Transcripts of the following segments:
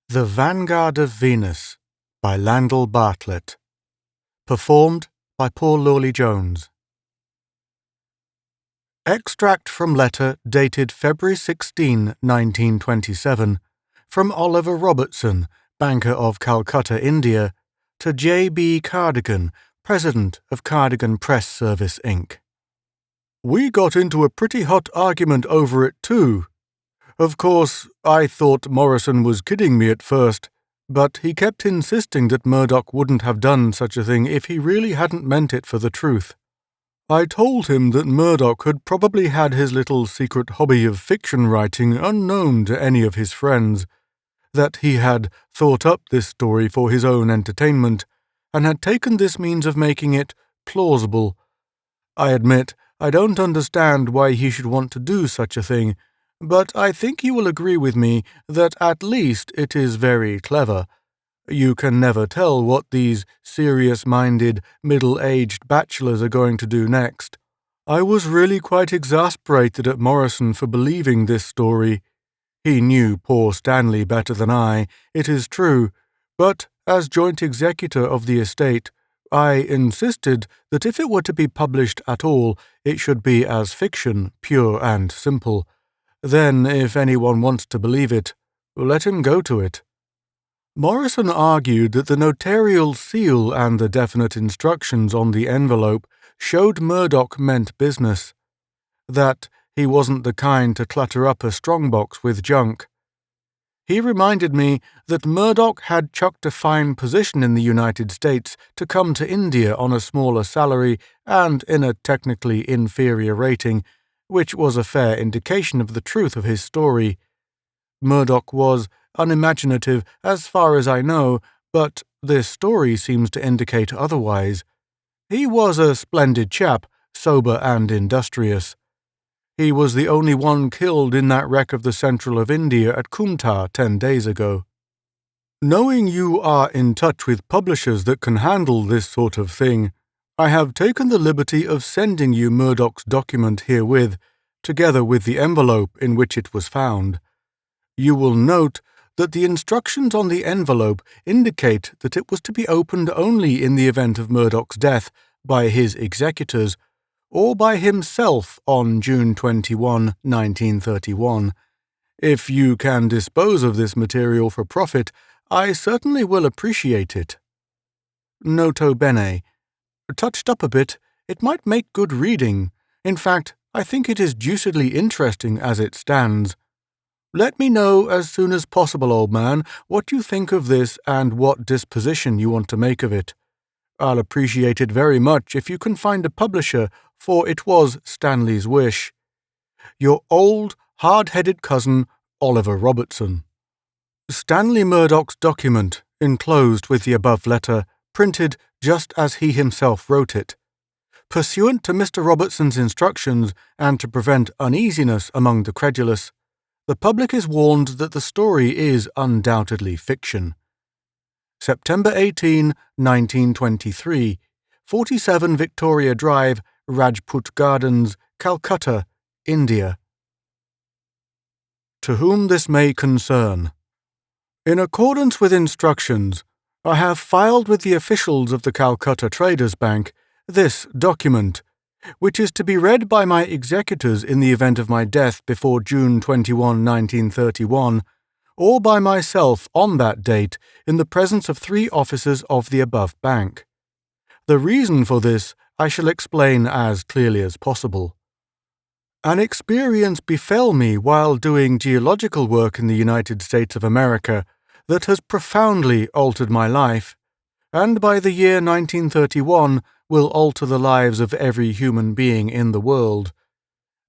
The Vanguard of Venus by Landell Bartlett. Performed by Paul Lawley-Jones. Extract from letter dated February 16, 1927, from Oliver Robertson, banker of Calcutta, India, to J. B. Cardigan, president of Cardigan Press Service, Inc. We got into a pretty hot argument over it too. Of course, I thought Morrison was kidding me at first, but he kept insisting that Murdoch wouldn't have done such a thing if he really hadn't meant it for the truth. I told him that Murdoch had probably had his little secret hobby of fiction writing unknown to any of his friends, that he had thought up this story for his own entertainment, and had taken this means of making it plausible. I admit I don't understand why he should want to do such a thing, but I think you will agree with me that at least it is very clever. You can never tell what these serious-minded, middle-aged bachelors are going to do next. I was really quite exasperated at Morrison for believing this story. He knew poor Stanley better than I, it is true, but as joint executor of the estate, I insisted that if it were to be published at all, it should be as fiction, pure and simple. Then, if anyone wants to believe it, let him go to it. Morrison argued that the notarial seal and the definite instructions on the envelope showed Murdoch meant business, that he wasn't the kind to clutter up a strongbox with junk. He reminded me that Murdoch had chucked a fine position in the United States to come to India on a smaller salary and in a technically inferior rating, which was a fair indication of the truth of his story. Murdoch was unimaginative as far as I know, but this story seems to indicate otherwise. He was a splendid chap, sober and industrious. He was the only one killed in that wreck of the Central of India at Kumta 10 days ago. Knowing you are in touch with publishers that can handle this sort of thing, I have taken the liberty of sending you Murdoch's document herewith, together with the envelope in which it was found. You will note that the instructions on the envelope indicate that it was to be opened only in the event of Murdoch's death by his executors, or by himself on June 21, 1931. If you can dispose of this material for profit, I certainly will appreciate it. Nota bene. Touched up a bit, it might make good reading. In fact, I think it is deucedly interesting as it stands. Let me know as soon as possible, old man, what you think of this and what disposition you want to make of it. I'll appreciate it very much if you can find a publisher, for it was Stanley's wish. Your old, hard-headed cousin, Oliver Robertson. Stanley Murdoch's document, enclosed with the above letter, printed just as he himself wrote it. Pursuant to Mr. Robertson's instructions, and to prevent uneasiness among the credulous, the public is warned that the story is undoubtedly fiction. September 18, 1923, 47 Victoria Drive, Rajput Gardens, Calcutta, India. To whom this may concern. In accordance with instructions, I have filed with the officials of the Calcutta Traders Bank this document, which is to be read by my executors in the event of my death before June 21, 1931, or by myself on that date in the presence of 3 officers of the above bank. The reason for this I shall explain as clearly as possible. An experience befell me while doing geological work in the United States of America that has profoundly altered my life, and by the year 1931 will alter the lives of every human being in the world.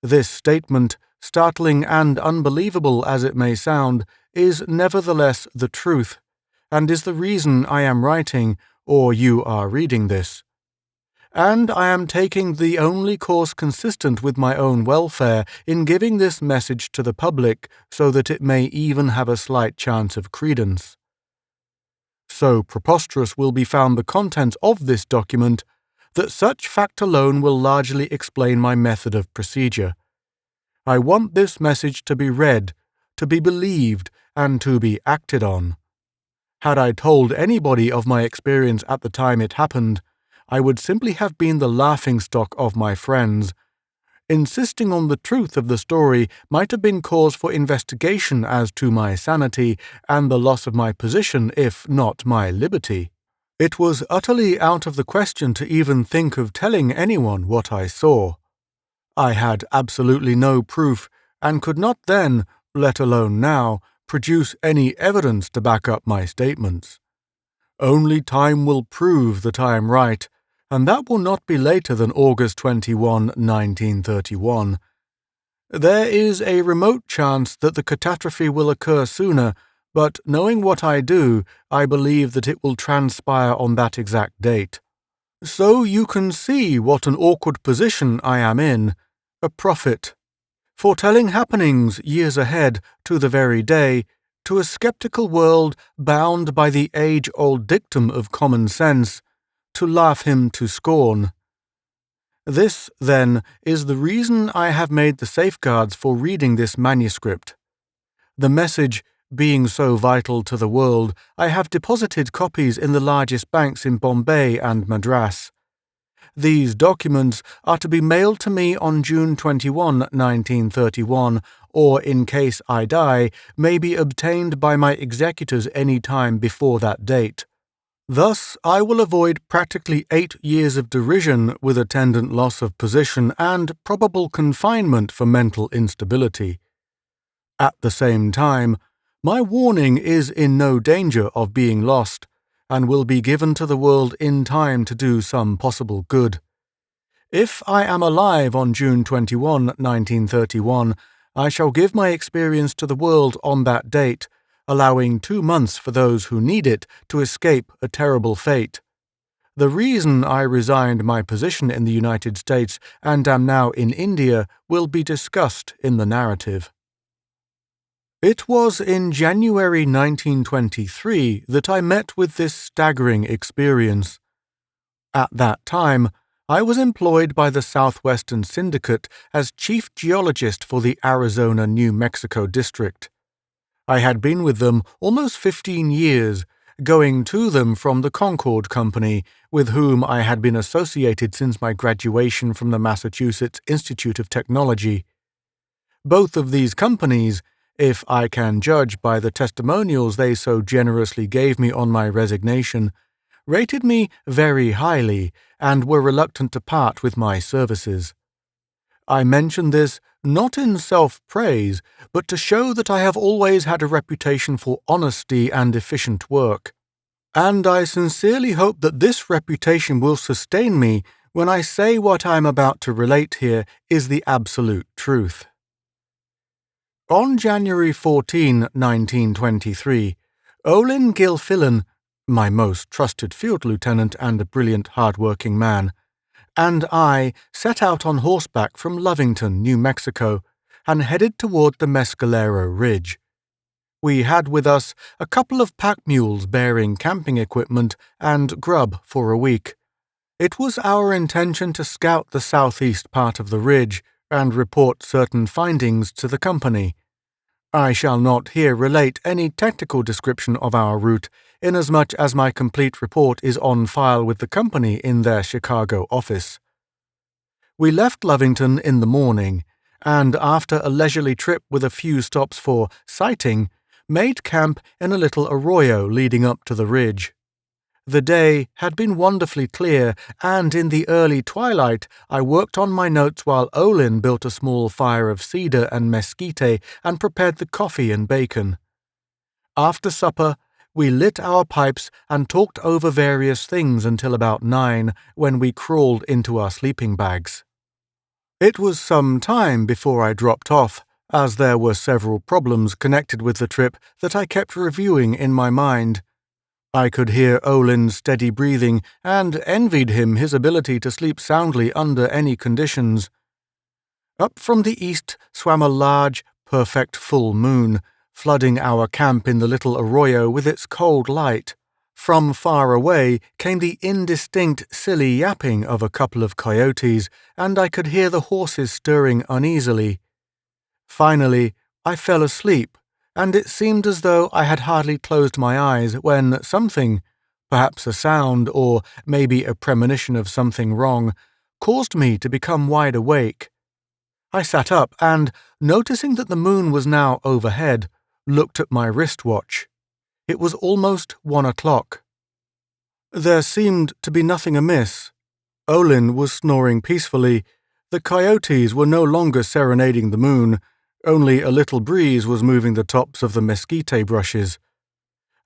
This statement, startling and unbelievable as it may sound, is nevertheless the truth, and is the reason I am writing, or you are reading this. And I am taking the only course consistent with my own welfare in giving this message to the public so that it may even have a slight chance of credence. So preposterous will be found the contents of this document that such fact alone will largely explain my method of procedure. I want this message to be read, to be believed, and to be acted on. Had I told anybody of my experience at the time it happened, I would simply have been the laughingstock of my friends. Insisting on the truth of the story might have been cause for investigation as to my sanity and the loss of my position, if not my liberty. It was utterly out of the question to even think of telling anyone what I saw. I had absolutely no proof, and could not then, let alone now, produce any evidence to back up my statements. Only time will prove that I am right, and that will not be later than August 21, 1931. There is a remote chance that the catastrophe will occur sooner, but knowing what I do, I believe that it will transpire on that exact date. So you can see what an awkward position I am in, a prophet, foretelling happenings years ahead to the very day, to a skeptical world bound by the age-old dictum of common sense, to laugh him to scorn. This, then, is the reason I have made the safeguards for reading this manuscript. The message being so vital to the world, I have deposited copies in the largest banks in Bombay and Madras. These documents are to be mailed to me on June 21, 1931, or, in case I die, may be obtained by my executors any time before that date. Thus, I will avoid practically 8 years of derision with attendant loss of position and probable confinement for mental instability. At the same time, my warning is in no danger of being lost, and will be given to the world in time to do some possible good. If I am alive on June 21, 1931, I shall give my experience to the world on that date, allowing 2 months for those who need it to escape a terrible fate. The reason I resigned my position in the United States and am now in India will be discussed in the narrative. It was in January 1923 that I met with this staggering experience. At that time, I was employed by the Southwestern Syndicate as chief geologist for the Arizona-New Mexico district. I had been with them almost 15 years, going to them from the Concord Company, with whom I had been associated since my graduation from the Massachusetts Institute of Technology. Both of these companies, if I can judge by the testimonials they so generously gave me on my resignation, rated me very highly and were reluctant to part with my services. I mention this not in self-praise, but to show that I have always had a reputation for honesty and efficient work. And I sincerely hope that this reputation will sustain me when I say what I am about to relate here is the absolute truth. On January 14, 1923, Olin Gilfillan, my most trusted field lieutenant and a brilliant, hard-working man, and I set out on horseback from Lovington, New Mexico, and headed toward the Mescalero Ridge. We had with us a couple of pack mules bearing camping equipment and grub for a week. It was our intention to scout the southeast part of the ridge and report certain findings to the company. I shall not here relate any technical description of our route, inasmuch as my complete report is on file with the company in their Chicago office. We left Lovington in the morning, and after a leisurely trip with a few stops for sighting, made camp in a little arroyo leading up to the ridge. The day had been wonderfully clear, and in the early twilight I worked on my notes while Olin built a small fire of cedar and mesquite and prepared the coffee and bacon. After supper, we lit our pipes and talked over various things until about 9, when we crawled into our sleeping bags. It was some time before I dropped off, as there were several problems connected with the trip that I kept reviewing in my mind. I could hear Olin's steady breathing and envied him his ability to sleep soundly under any conditions. Up from the east swam a large, perfect full moon, flooding our camp in the little arroyo with its cold light. From far away came the indistinct, silly yapping of a couple of coyotes, and I could hear the horses stirring uneasily. Finally, I fell asleep, and it seemed as though I had hardly closed my eyes when something, perhaps a sound or maybe a premonition of something wrong, caused me to become wide awake. I sat up and, noticing that the moon was now overhead, looked at my wristwatch. It was almost 1 o'clock. There seemed to be nothing amiss. Olin was snoring peacefully. The coyotes were no longer serenading the moon. Only a little breeze was moving the tops of the mesquite brushes.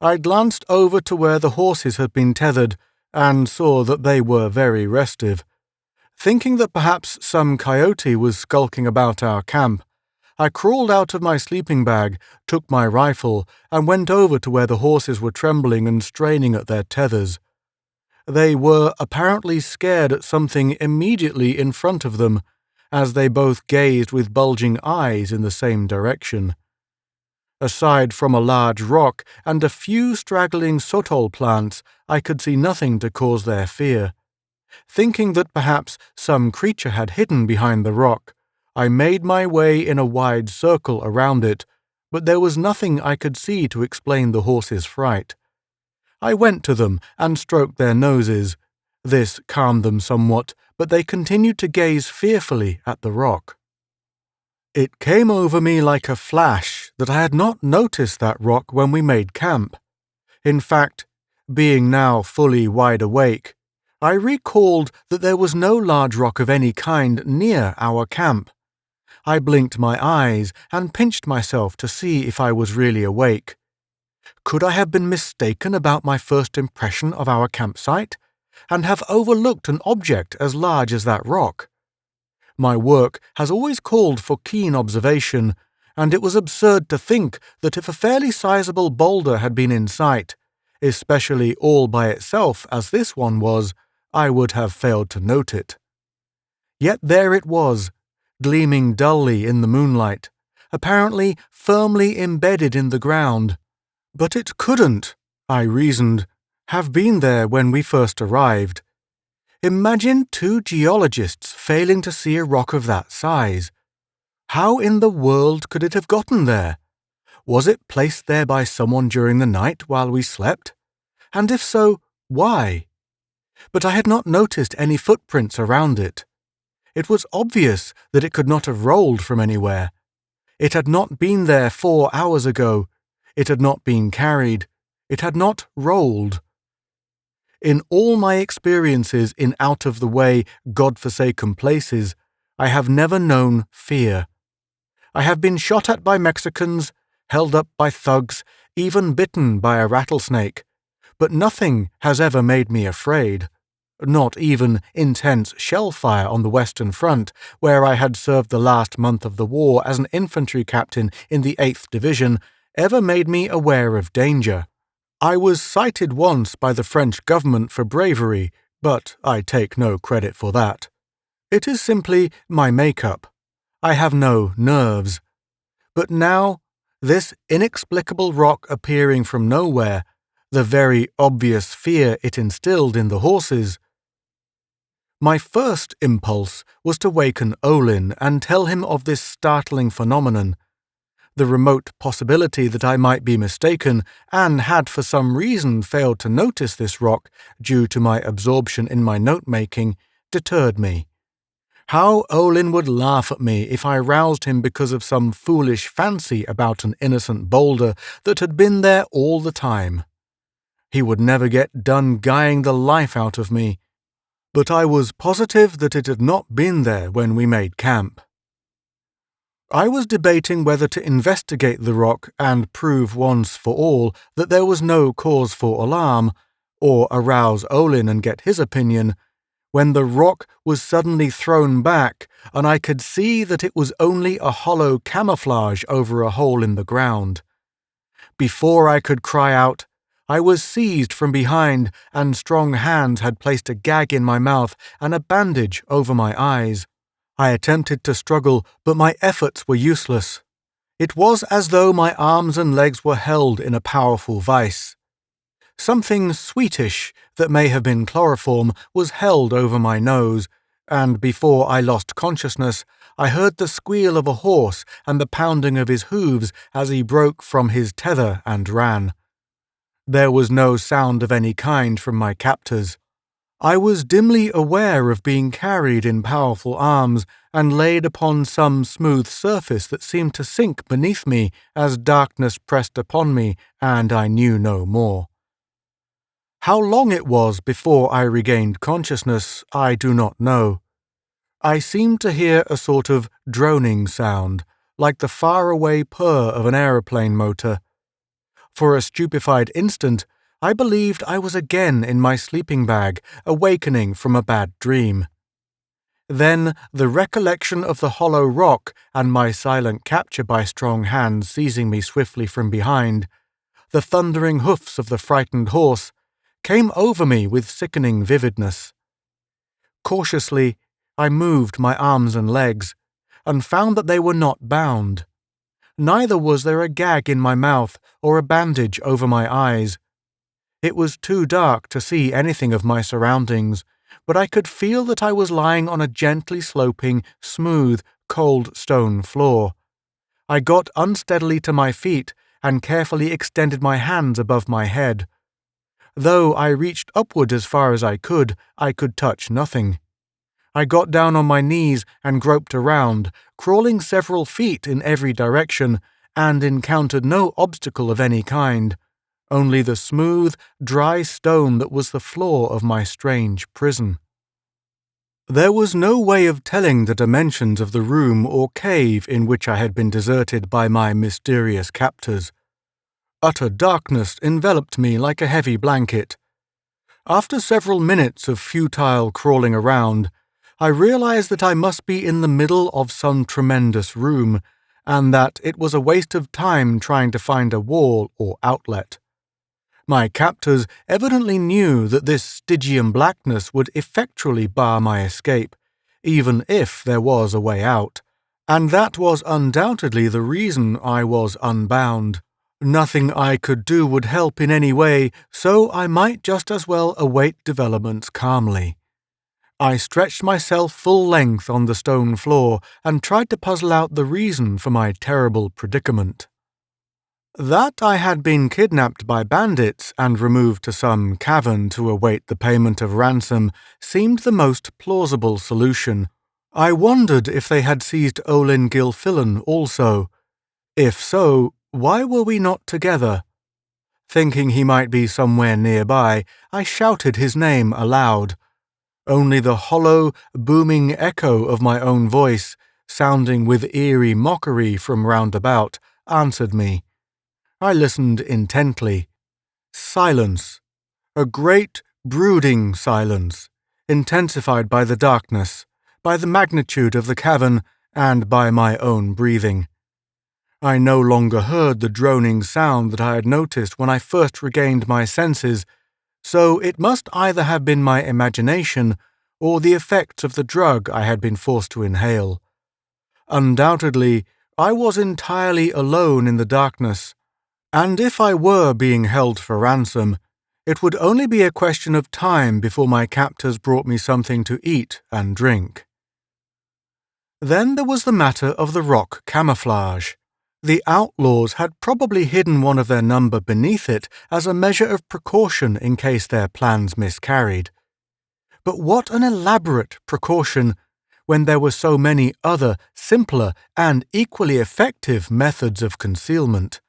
I glanced over to where the horses had been tethered and saw that they were very restive. Thinking that perhaps some coyote was skulking about our camp, I crawled out of my sleeping bag, took my rifle, and went over to where the horses were trembling and straining at their tethers. They were apparently scared at something immediately in front of them, as they both gazed with bulging eyes in the same direction. Aside from a large rock and a few straggling sotol plants, I could see nothing to cause their fear. Thinking that perhaps some creature had hidden behind the rock, I made my way in a wide circle around it, but there was nothing I could see to explain the horses' fright. I went to them and stroked their noses. This calmed them somewhat, but they continued to gaze fearfully at the rock. It came over me like a flash that I had not noticed that rock when we made camp. In fact, being now fully wide awake, I recalled that there was no large rock of any kind near our camp. I blinked my eyes and pinched myself to see if I was really awake. Could I have been mistaken about my first impression of our campsite, and have overlooked an object as large as that rock? My work has always called for keen observation, and it was absurd to think that if a fairly sizable boulder had been in sight, especially all by itself as this one was, I would have failed to note it. Yet there it was, gleaming dully in the moonlight, apparently firmly embedded in the ground. But it couldn't, I reasoned, have been there when we first arrived. Imagine two geologists failing to see a rock of that size. How in the world could it have gotten there? Was it placed there by someone during the night while we slept? And if so, why? But I had not noticed any footprints around it. It was obvious that it could not have rolled from anywhere. It had not been there 4 hours ago. It had not been carried. It had not rolled. In all my experiences in out-of-the-way, God-forsaken places, I have never known fear. I have been shot at by Mexicans, held up by thugs, even bitten by a rattlesnake, but nothing has ever made me afraid. Not even intense shell fire on the Western Front, where I had served the last month of the war as an infantry captain in the 8th Division, ever made me aware of danger. I was cited once by the French government for bravery, but I take no credit for that. It is simply my makeup. I have no nerves. But now, this inexplicable rock appearing from nowhere, the very obvious fear it instilled in the horses. My first impulse was to waken Olin and tell him of this startling phenomenon. The remote possibility that I might be mistaken and had for some reason failed to notice this rock due to my absorption in my note-making deterred me. How Olin would laugh at me if I roused him because of some foolish fancy about an innocent boulder that had been there all the time. He would never get done guying the life out of me, but I was positive that it had not been there when we made camp. I was debating whether to investigate the rock and prove once for all that there was no cause for alarm, or arouse Olin and get his opinion, when the rock was suddenly thrown back and I could see that it was only a hollow camouflage over a hole in the ground. Before I could cry out, I was seized from behind and strong hands had placed a gag in my mouth and a bandage over my eyes. I attempted to struggle, but my efforts were useless. It was as though my arms and legs were held in a powerful vice. Something sweetish, that may have been chloroform, was held over my nose, and before I lost consciousness, I heard the squeal of a horse and the pounding of his hooves as he broke from his tether and ran. There was no sound of any kind from my captors. I was dimly aware of being carried in powerful arms and laid upon some smooth surface that seemed to sink beneath me as darkness pressed upon me and I knew no more. How long it was before I regained consciousness, I do not know. I seemed to hear a sort of droning sound, like the faraway purr of an aeroplane motor. For a stupefied instant, I believed I was again in my sleeping bag, awakening from a bad dream. Then the recollection of the hollow rock and my silent capture by strong hands seizing me swiftly from behind, the thundering hoofs of the frightened horse, came over me with sickening vividness. Cautiously, I moved my arms and legs, and found that they were not bound. Neither was there a gag in my mouth or a bandage over my eyes. It was too dark to see anything of my surroundings, but I could feel that I was lying on a gently sloping, smooth, cold stone floor. I got unsteadily to my feet and carefully extended my hands above my head. Though I reached upward as far as I could touch nothing. I got down on my knees and groped around, crawling several feet in every direction, and encountered no obstacle of any kind, only the smooth, dry stone that was the floor of my strange prison. There was no way of telling the dimensions of the room or cave in which I had been deserted by my mysterious captors. Utter darkness enveloped me like a heavy blanket. After several minutes of futile crawling around, I realized that I must be in the middle of some tremendous room, and that it was a waste of time trying to find a wall or outlet. My captors evidently knew that this Stygian blackness would effectually bar my escape, even if there was a way out, and that was undoubtedly the reason I was unbound. Nothing I could do would help in any way, so I might just as well await developments calmly. I stretched myself full length on the stone floor and tried to puzzle out the reason for my terrible predicament. That I had been kidnapped by bandits and removed to some cavern to await the payment of ransom seemed the most plausible solution. I wondered if they had seized Olin Gilfillan also. If so, why were we not together? Thinking he might be somewhere nearby, I shouted his name aloud. Only the hollow, booming echo of my own voice, sounding with eerie mockery from round about, answered me. I listened intently. Silence. A great, brooding silence, intensified by the darkness, by the magnitude of the cavern, and by my own breathing. I no longer heard the droning sound that I had noticed when I first regained my senses, so it must either have been my imagination or the effects of the drug I had been forced to inhale. Undoubtedly, I was entirely alone in the darkness, and if I were being held for ransom, it would only be a question of time before my captors brought me something to eat and drink. Then there was the matter of the rock camouflage. The outlaws had probably hidden one of their number beneath it as a measure of precaution in case their plans miscarried. But what an elaborate precaution, when there were so many other, simpler, and equally effective methods of concealment.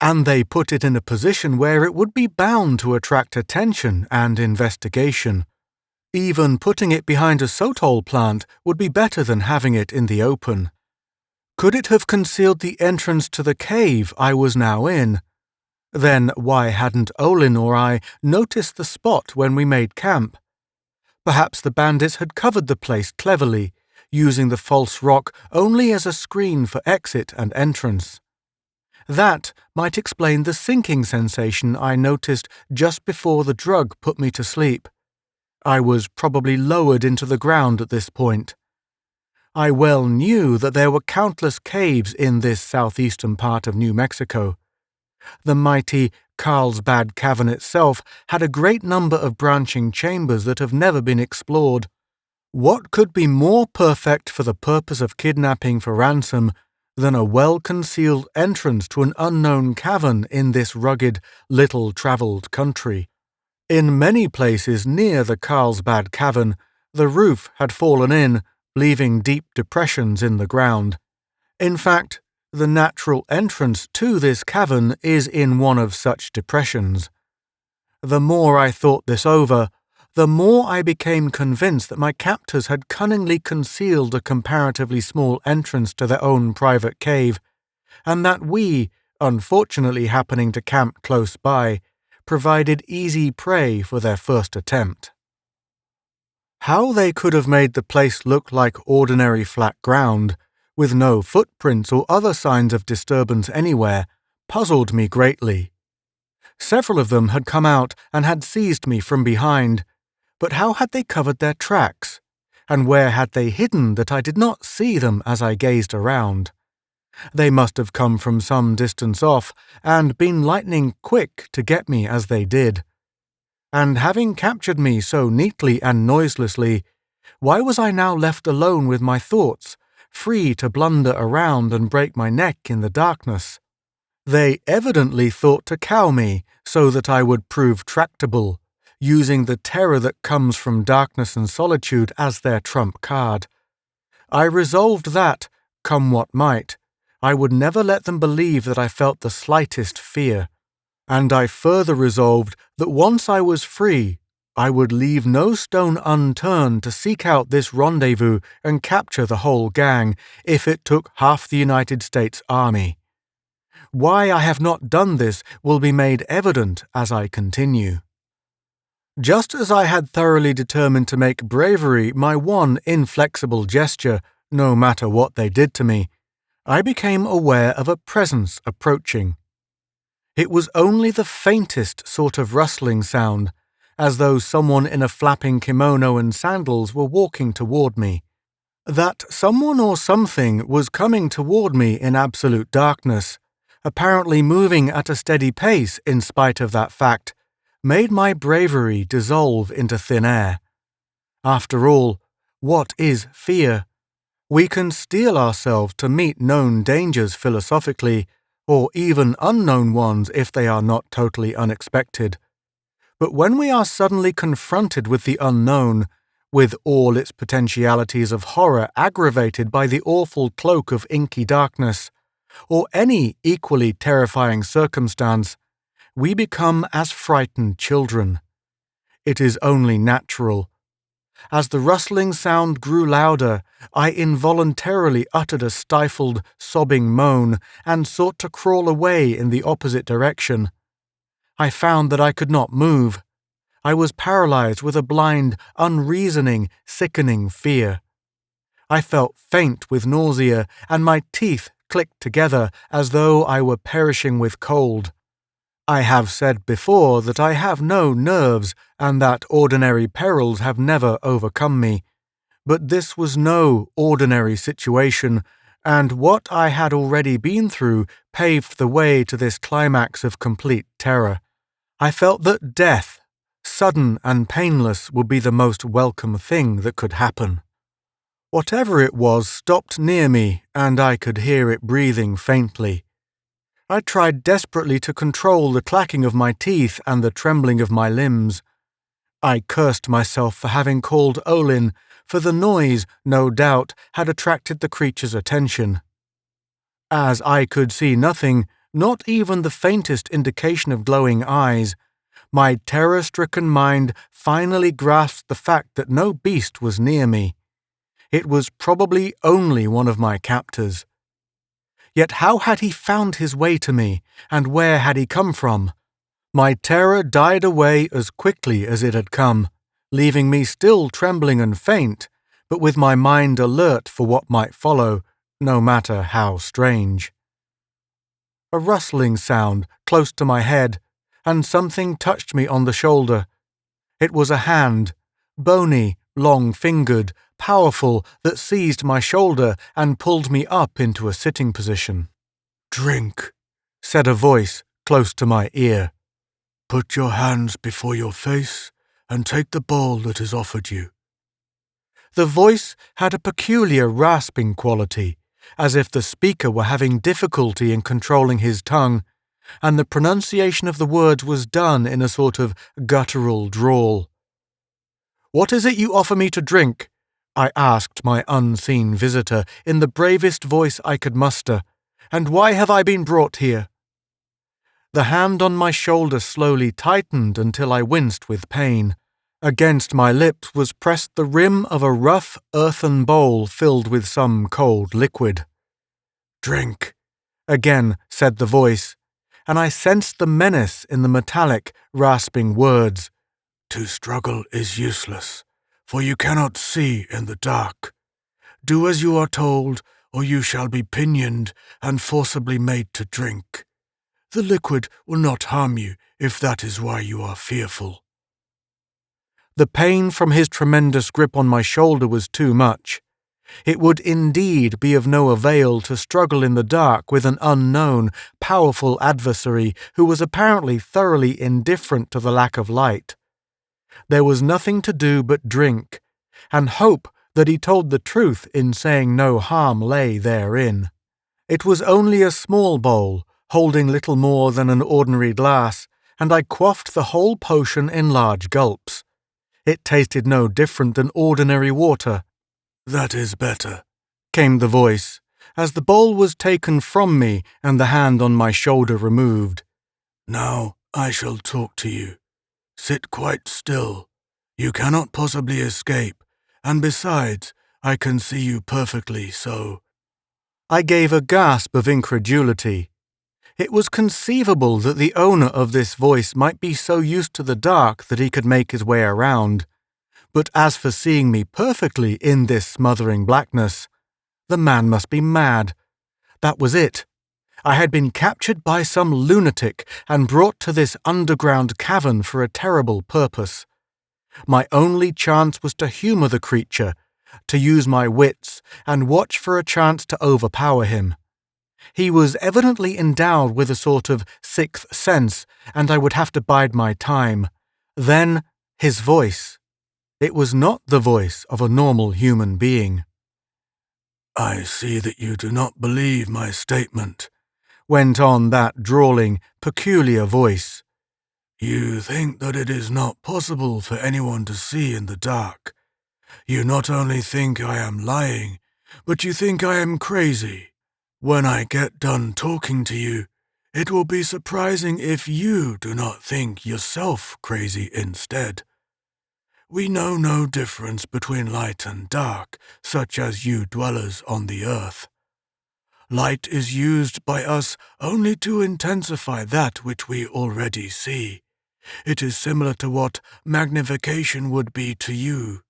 And they put it in a position where it would be bound to attract attention and investigation. Even putting it behind a sotol plant would be better than having it in the open. Could it have concealed the entrance to the cave I was now in? Then why hadn't Olin or I noticed the spot when we made camp? Perhaps the bandits had covered the place cleverly, using the false rock only as a screen for exit and entrance. That might explain the sinking sensation I noticed just before the drug put me to sleep. I was probably lowered into the ground at this point. I well knew that there were countless caves in this southeastern part of New Mexico. The mighty Carlsbad Cavern itself had a great number of branching chambers that have never been explored. What could be more perfect for the purpose of kidnapping for ransom than a well-concealed entrance to an unknown cavern in this rugged, little-travelled country? In many places near the Carlsbad Cavern, the roof had fallen in, leaving deep depressions in the ground. In fact, the natural entrance to this cavern is in one of such depressions. The more I thought this over, the more I became convinced that my captors had cunningly concealed a comparatively small entrance to their own private cave, and that we, unfortunately happening to camp close by, provided easy prey for their first attempt. How they could have made the place look like ordinary flat ground, with no footprints or other signs of disturbance anywhere, puzzled me greatly. Several of them had come out and had seized me from behind, but how had they covered their tracks? And where had they hidden that I did not see them as I gazed around? They must have come from some distance off and been lightning quick to get me as they did. And having captured me so neatly and noiselessly, why was I now left alone with my thoughts, free to blunder around and break my neck in the darkness? They evidently thought to cow me so that I would prove tractable, using the terror that comes from darkness and solitude as their trump card. I resolved that, come what might, I would never let them believe that I felt the slightest fear, and I further resolved that once I was free, I would leave no stone unturned to seek out this rendezvous and capture the whole gang, if it took half the United States Army. Why I have not done this will be made evident as I continue. Just as I had thoroughly determined to make bravery my one inflexible gesture, no matter what they did to me, I became aware of a presence approaching. It was only the faintest sort of rustling sound, as though someone in a flapping kimono and sandals were walking toward me. That someone or something was coming toward me in absolute darkness, apparently moving at a steady pace in spite of that fact, made my bravery dissolve into thin air. After all, what is fear? We can steel ourselves to meet known dangers philosophically, or even unknown ones if they are not totally unexpected. But when we are suddenly confronted with the unknown, with all its potentialities of horror aggravated by the awful cloak of inky darkness, or any equally terrifying circumstance, we become as frightened children. It is only natural. As the rustling sound grew louder, I involuntarily uttered a stifled, sobbing moan and sought to crawl away in the opposite direction. I found that I could not move. I was paralyzed with a blind, unreasoning, sickening fear. I felt faint with nausea, and my teeth clicked together as though I were perishing with cold. I have said before that I have no nerves and that ordinary perils have never overcome me, but this was no ordinary situation, and what I had already been through paved the way to this climax of complete terror. I felt that death, sudden and painless, would be the most welcome thing that could happen. Whatever it was stopped near me, and I could hear it breathing faintly. I tried desperately to control the clacking of my teeth and the trembling of my limbs. I cursed myself for having called Olin, for the noise, no doubt, had attracted the creature's attention. As I could see nothing, not even the faintest indication of glowing eyes, my terror-stricken mind finally grasped the fact that no beast was near me. It was probably only one of my captors. Yet how had he found his way to me, and where had he come from? My terror died away as quickly as it had come, leaving me still trembling and faint, but with my mind alert for what might follow, no matter how strange. A rustling sound close to my head, and something touched me on the shoulder. It was a hand, bony, long-fingered, powerful, that seized my shoulder and pulled me up into a sitting position. "Drink," said a voice close to my ear. "Put your hands before your face and take the bowl that is offered you." The voice had a peculiar rasping quality, as if the speaker were having difficulty in controlling his tongue, and the pronunciation of the words was done in a sort of guttural drawl. "What is it you offer me to drink?" I asked my unseen visitor in the bravest voice I could muster, "and why have I been brought here?" The hand on my shoulder slowly tightened until I winced with pain. Against my lips was pressed the rim of a rough earthen bowl filled with some cold liquid. "Drink," again said the voice, and I sensed the menace in the metallic, rasping words. "To struggle is useless, for you cannot see in the dark. Do as you are told, or you shall be pinioned and forcibly made to drink. The liquid will not harm you if that is why you are fearful." The pain from his tremendous grip on my shoulder was too much. It would indeed be of no avail to struggle in the dark with an unknown, powerful adversary who was apparently thoroughly indifferent to the lack of light. There was nothing to do but drink, and hope that he told the truth in saying no harm lay therein. It was only a small bowl, holding little more than an ordinary glass, and I quaffed the whole potion in large gulps. It tasted no different than ordinary water. "That is better," came the voice, as the bowl was taken from me and the hand on my shoulder removed. "Now I shall talk to you. Sit quite still. You cannot possibly escape, and besides, I can see you perfectly, so—" I gave a gasp of incredulity. It was conceivable that the owner of this voice might be so used to the dark that he could make his way around. But as for seeing me perfectly in this smothering blackness, the man must be mad. That was it. I had been captured by some lunatic and brought to this underground cavern for a terrible purpose. My only chance was to humour the creature, to use my wits and watch for a chance to overpower him. He was evidently endowed with a sort of sixth sense, and I would have to bide my time. Then, his voice. It was not the voice of a normal human being. "I see that you do not believe my statement," went on that drawling, peculiar voice. "You think that it is not possible for anyone to see in the dark. You not only think I am lying, but you think I am crazy. When I get done talking to you, it will be surprising if you do not think yourself crazy instead. We know no difference between light and dark, such as you dwellers on the earth. Light is used by us only to intensify that which we already see. It is similar to what magnification would be to you.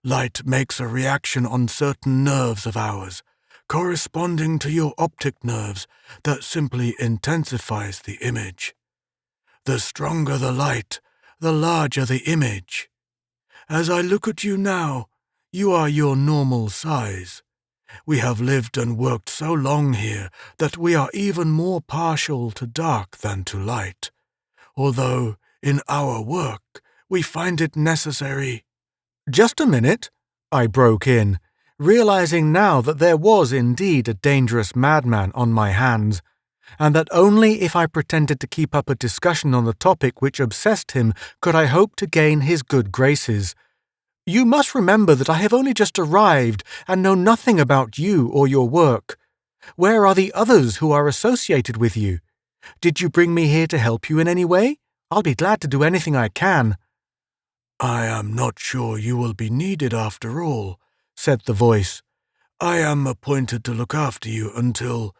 Light makes a reaction on certain nerves of ours, corresponding to your optic nerves, that simply intensifies the image. The stronger the light, the larger the image. As I look at you now, you are your normal size. We have lived and worked so long here that we are even more partial to dark than to light, although in our work we find it necessary—" "Just a minute," I broke in, realizing now that there was indeed a dangerous madman on my hands, and that only if I pretended to keep up a discussion on the topic which obsessed him could I hope to gain his good graces. "You must remember that I have only just arrived and know nothing about you or your work. Where are the others who are associated with you? Did you bring me here to help you in any way? I'll be glad to do anything I can." "I am not sure you will be needed after all," said the voice. "I am appointed to look after you until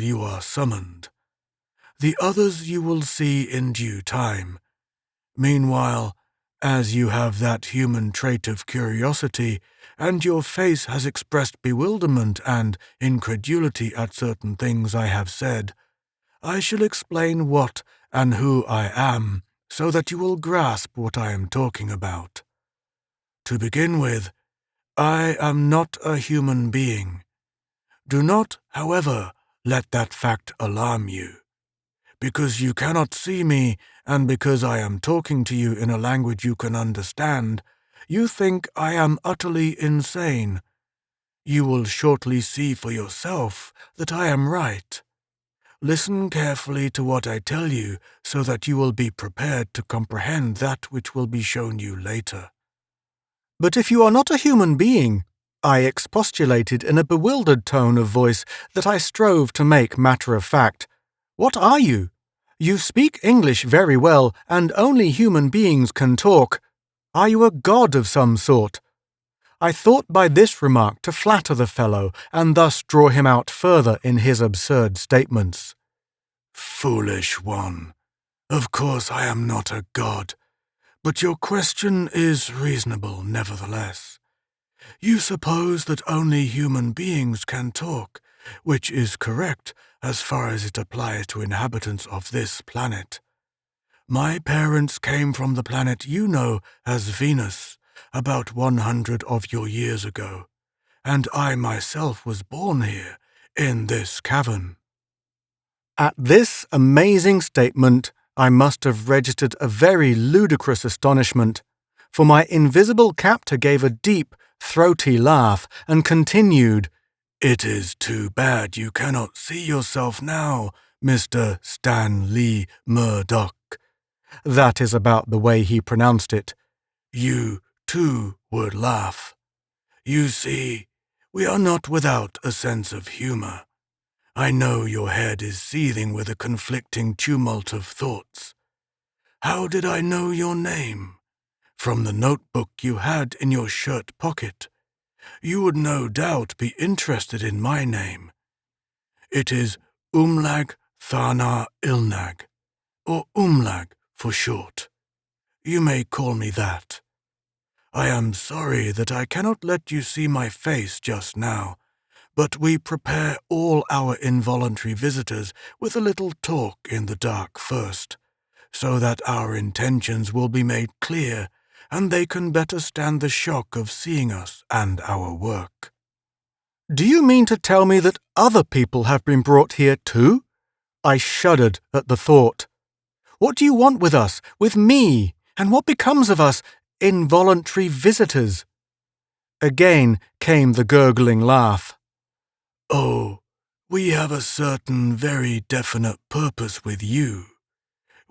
you are summoned. The others you will see in due time. Meanwhile, as you have that human trait of curiosity, and your face has expressed bewilderment and incredulity at certain things I have said, I shall explain what and who I am, so that you will grasp what I am talking about. To begin with, I am not a human being. Do not, however, let that fact alarm you. Because you cannot see me, and because I am talking to you in a language you can understand, You think I am utterly insane. You will shortly see for yourself that I am right. Listen carefully to what I tell you so that you will be prepared to comprehend that which will be shown you later." "But if you are not a human being," I expostulated in a bewildered tone of voice that I strove to make matter-of-fact, "what are you? You speak English very well, and only human beings can talk. Are you a god of some sort?" I thought by this remark to flatter the fellow and thus draw him out further in his absurd statements. "Foolish one, of course I am not a god, but your question is reasonable nevertheless. You suppose that only human beings can talk, which is correct as far as it applies to inhabitants of this planet. My parents came from the planet you know as Venus about 100 of your years ago, and I myself was born here, in this cavern." At this amazing statement, I must have registered a very ludicrous astonishment, for my invisible captor gave a deep, throaty laugh and continued, "It is too bad you cannot see yourself now, Mr. Stanley Murdoch." That is about the way he pronounced it. "You, too, would laugh. You see, we are not without a sense of humor. I know your head is seething with a conflicting tumult of thoughts. How did I know your name? From the notebook you had in your shirt pocket. You would no doubt be interested in my name. It is Umlag Thana Ilnag, or Umlag for short. You may call me that. I am sorry that I cannot let you see my face just now, but we prepare all our involuntary visitors with a little talk in the dark first, so that our intentions will be made clear and they can better stand the shock of seeing us and our work." "Do you mean to tell me that other people have been brought here too?" I shuddered at the thought. "What do you want with us, with me, and what becomes of us, involuntary visitors?" Again came the gurgling laugh. "Oh, we have a certain very definite purpose with you.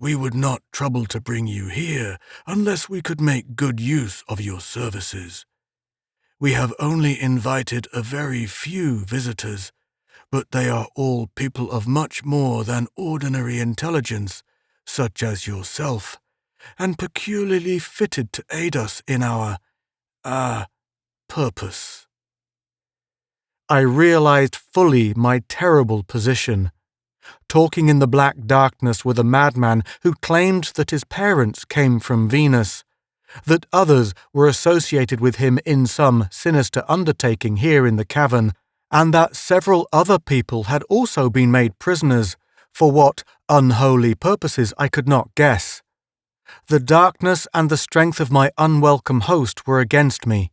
We would not trouble to bring you here unless we could make good use of your services. We have only invited a very few visitors, but they are all people of much more than ordinary intelligence, such as yourself, and peculiarly fitted to aid us in our purpose." I realized fully my terrible position. Talking in the black darkness with a madman who claimed that his parents came from Venus, that others were associated with him in some sinister undertaking here in the cavern, and that several other people had also been made prisoners, for what unholy purposes I could not guess. The darkness and the strength of my unwelcome host were against me.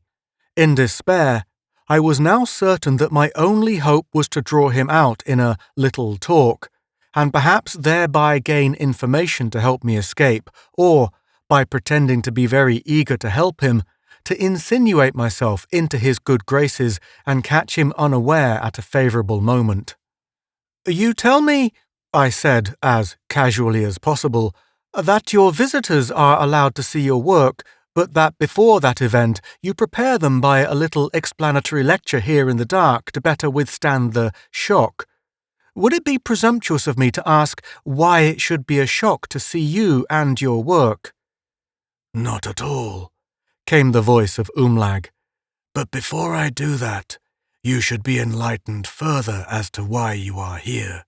In despair, I was now certain that my only hope was to draw him out in a little talk, and perhaps thereby gain information to help me escape, or, by pretending to be very eager to help him, to insinuate myself into his good graces and catch him unaware at a favourable moment. "You tell me," I said as casually as possible, "that your visitors are allowed to see your work, but that before that event you prepare them by a little explanatory lecture here in the dark to better withstand the shock. Would it be presumptuous of me to ask why it should be a shock to see you and your work?" "Not at all," came the voice of Umlag. "But before I do that, you should be enlightened further as to why you are here.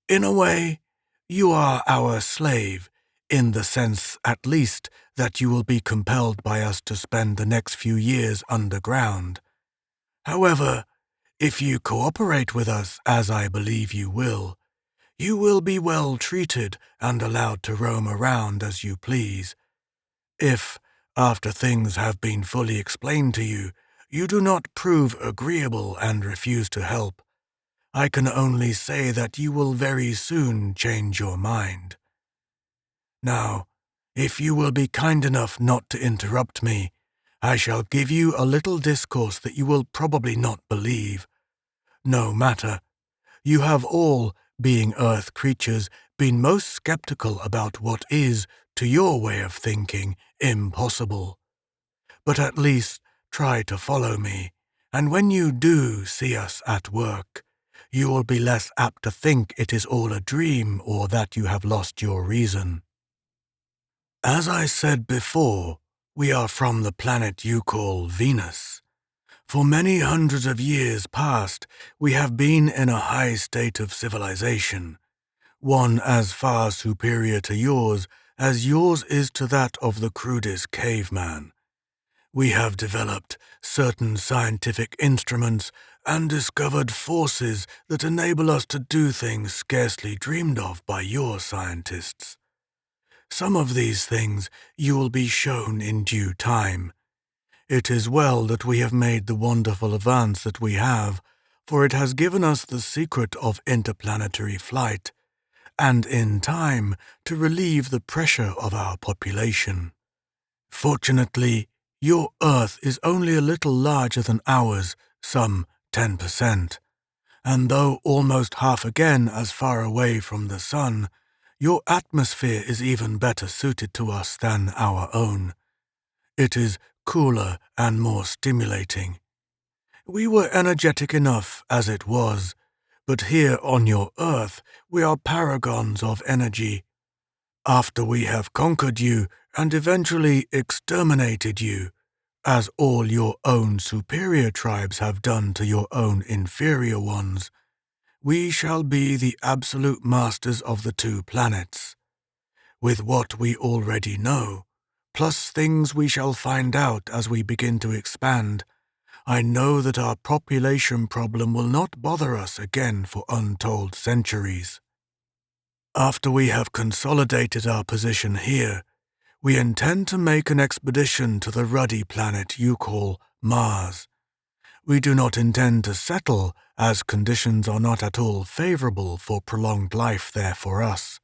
In a way, you are our slave, in the sense, at least, that you will be compelled by us to spend the next few years underground. However, if you cooperate with us, as I believe you will be well treated and allowed to roam around as you please. If, after things have been fully explained to you, you do not prove agreeable and refuse to help, I can only say that you will very soon change your mind. Now, if you will be kind enough not to interrupt me, I shall give you a little discourse that you will probably not believe. No matter. You have all, being Earth creatures, been most skeptical about what is, to your way of thinking, impossible. But at least try to follow me, and when you do see us at work, you will be less apt to think it is all a dream or that you have lost your reason. As I said before, we are from the planet you call Venus. For many hundreds of years past, we have been in a high state of civilization, one as far superior to yours as yours is to that of the crudest caveman. We have developed certain scientific instruments and discovered forces that enable us to do things scarcely dreamed of by your scientists. Some of these things you will be shown in due time. It is well that we have made the wonderful advance that we have, for it has given us the secret of interplanetary flight, and in time to relieve the pressure of our population. Fortunately, your Earth is only a little larger than ours, some 10%, and though almost half again as far away from the Sun, your atmosphere is even better suited to us than our own. It is cooler and more stimulating. We were energetic enough as it was, but here on your Earth we are paragons of energy. After we have conquered you and eventually exterminated you, as all your own superior tribes have done to your own inferior ones, we shall be the absolute masters of the 2 planets. With what we already know, plus things we shall find out as we begin to expand, I know that our population problem will not bother us again for untold centuries. After we have consolidated our position here, we intend to make an expedition to the ruddy planet you call Mars. We do not intend to settle, as conditions are not at all favorable for prolonged life there for us.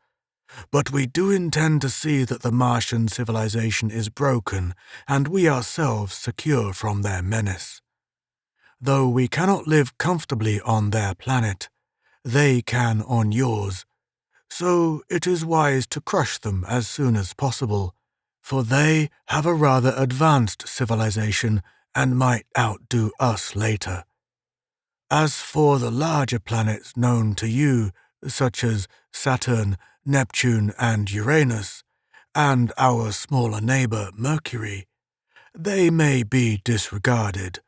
But we do intend to see that the Martian civilization is broken and we ourselves secure from their menace. Though we cannot live comfortably on their planet, they can on yours, so it is wise to crush them as soon as possible, for they have a rather advanced civilization and might outdo us later. As for the larger planets known to you, such as Saturn, Neptune, and Uranus, and our smaller neighbor Mercury, they may be disregarded,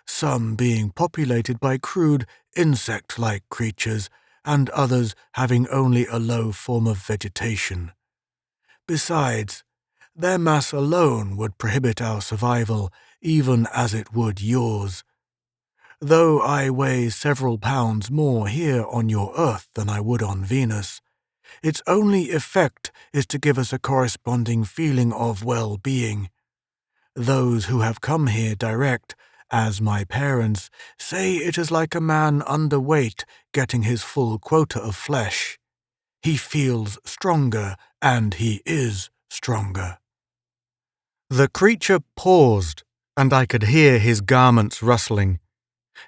some being populated by crude, insect-like creatures, and others having only a low form of vegetation. Besides, their mass alone would prohibit our survival, even as it would yours. Though I weigh several pounds more here on your Earth than I would on Venus, its only effect is to give us a corresponding feeling of well-being. Those who have come here direct, as my parents, say it is like a man underweight getting his full quota of flesh. He feels stronger, and he is stronger. The creature paused, and I could hear his garments rustling.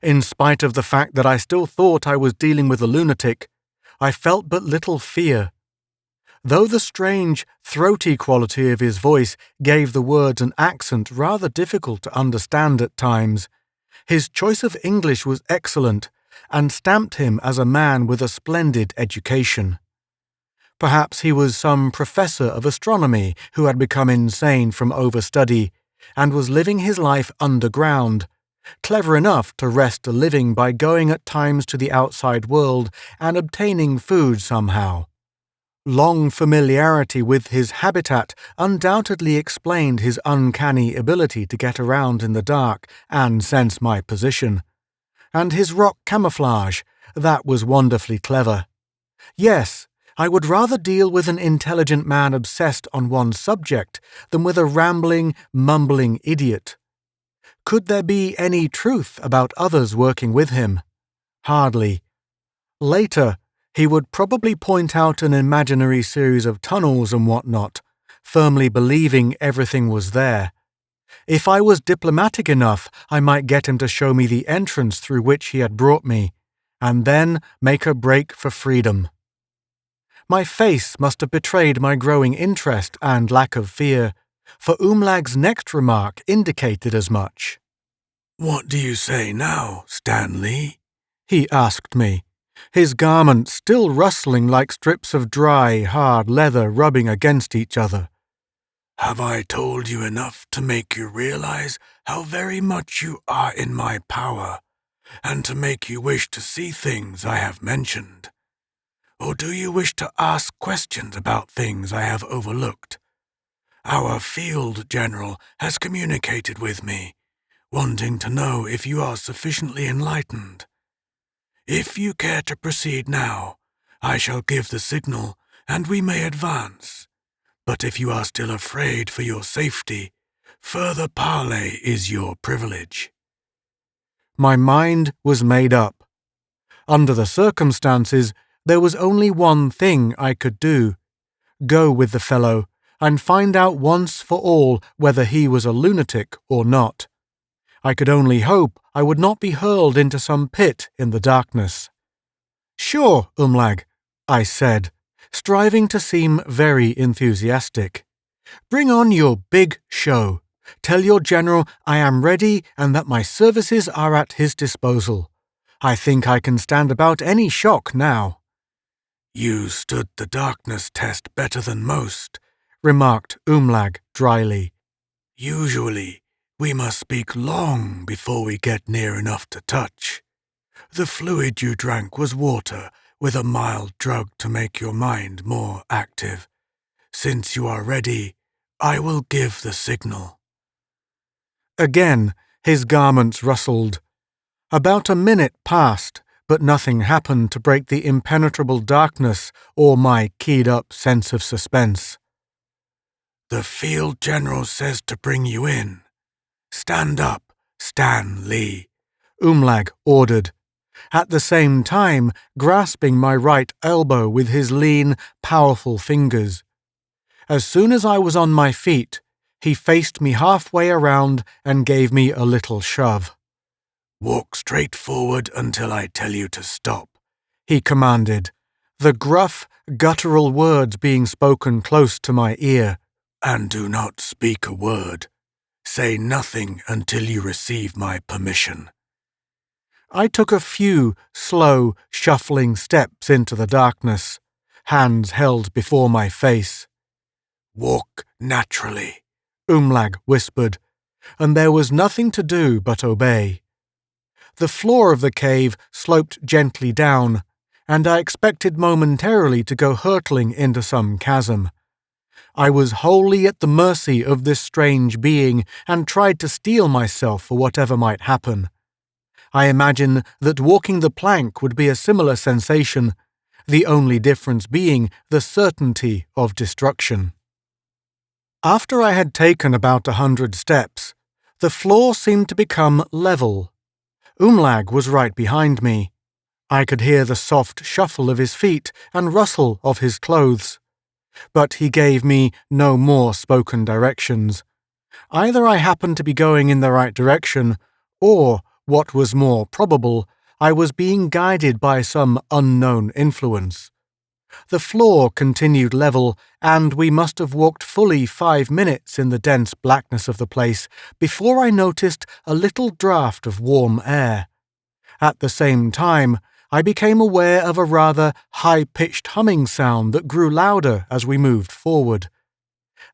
In spite of the fact that I still thought I was dealing with a lunatic, I felt but little fear. Though the strange, throaty quality of his voice gave the words an accent rather difficult to understand at times, his choice of English was excellent and stamped him as a man with a splendid education. Perhaps he was some professor of astronomy who had become insane from overstudy and was living his life underground, clever enough to wrest a living by going at times to the outside world and obtaining food somehow. Long familiarity with his habitat undoubtedly explained his uncanny ability to get around in the dark and sense my position. And his rock camouflage, that was wonderfully clever. Yes, I would rather deal with an intelligent man obsessed on one subject than with a rambling, mumbling idiot. Could there be any truth about others working with him? Hardly. Later, he would probably point out an imaginary series of tunnels and whatnot, firmly believing everything was there. If I was diplomatic enough, I might get him to show me the entrance through which he had brought me, and then make a break for freedom. My face must have betrayed my growing interest and lack of fear, for Umlag's next remark indicated as much. "What do you say now, Stanley?" he asked me, his garments still rustling like strips of dry, hard leather rubbing against each other. "Have I told you enough to make you realize how very much you are in my power, and to make you wish to see things I have mentioned? Or do you wish to ask questions about things I have overlooked? Our field general has communicated with me, wanting to know if you are sufficiently enlightened. If you care to proceed now, I shall give the signal, and we may advance. But if you are still afraid for your safety, further parley is your privilege." My mind was made up. Under the circumstances, there was only one thing I could do: go with the fellow and find out once for all whether he was a lunatic or not. I could only hope I would not be hurled into some pit in the darkness. "Sure, Umlag," I said, striving to seem very enthusiastic. "Bring on your big show. Tell your general I am ready and that my services are at his disposal. I think I can stand about any shock now." "You stood the darkness test better than most," remarked Umlag dryly. "Usually, we must speak long before we get near enough to touch. The fluid you drank was water with a mild drug to make your mind more active. Since you are ready, I will give the signal." Again, his garments rustled. About a minute passed, but nothing happened to break the impenetrable darkness or my keyed-up sense of suspense. "The field general says to bring you in. Stand up, Stan Lee," Umlag ordered, at the same time grasping my right elbow with his lean, powerful fingers. As soon as I was on my feet, he faced me halfway around and gave me a little shove. "Walk straight forward until I tell you to stop," he commanded, the gruff, guttural words being spoken close to my ear. "And do not speak a word. Say nothing until you receive my permission." I took a few slow, shuffling steps into the darkness, hands held before my face. "Walk naturally," Umlag whispered, and there was nothing to do but obey. The floor of the cave sloped gently down, and I expected momentarily to go hurtling into some chasm. I was wholly at the mercy of this strange being and tried to steel myself for whatever might happen. I imagine that walking the plank would be a similar sensation, the only difference being the certainty of destruction. After I had taken about 100 steps, the floor seemed to become level. Umlag was right behind me. I could hear the soft shuffle of his feet and rustle of his clothes. But he gave me no more spoken directions. Either I happened to be going in the right direction, or, what was more probable, I was being guided by some unknown influence. The floor continued level, and we must have walked fully 5 minutes in the dense blackness of the place before I noticed a little draught of warm air. At the same time, I became aware of a rather high-pitched humming sound that grew louder as we moved forward.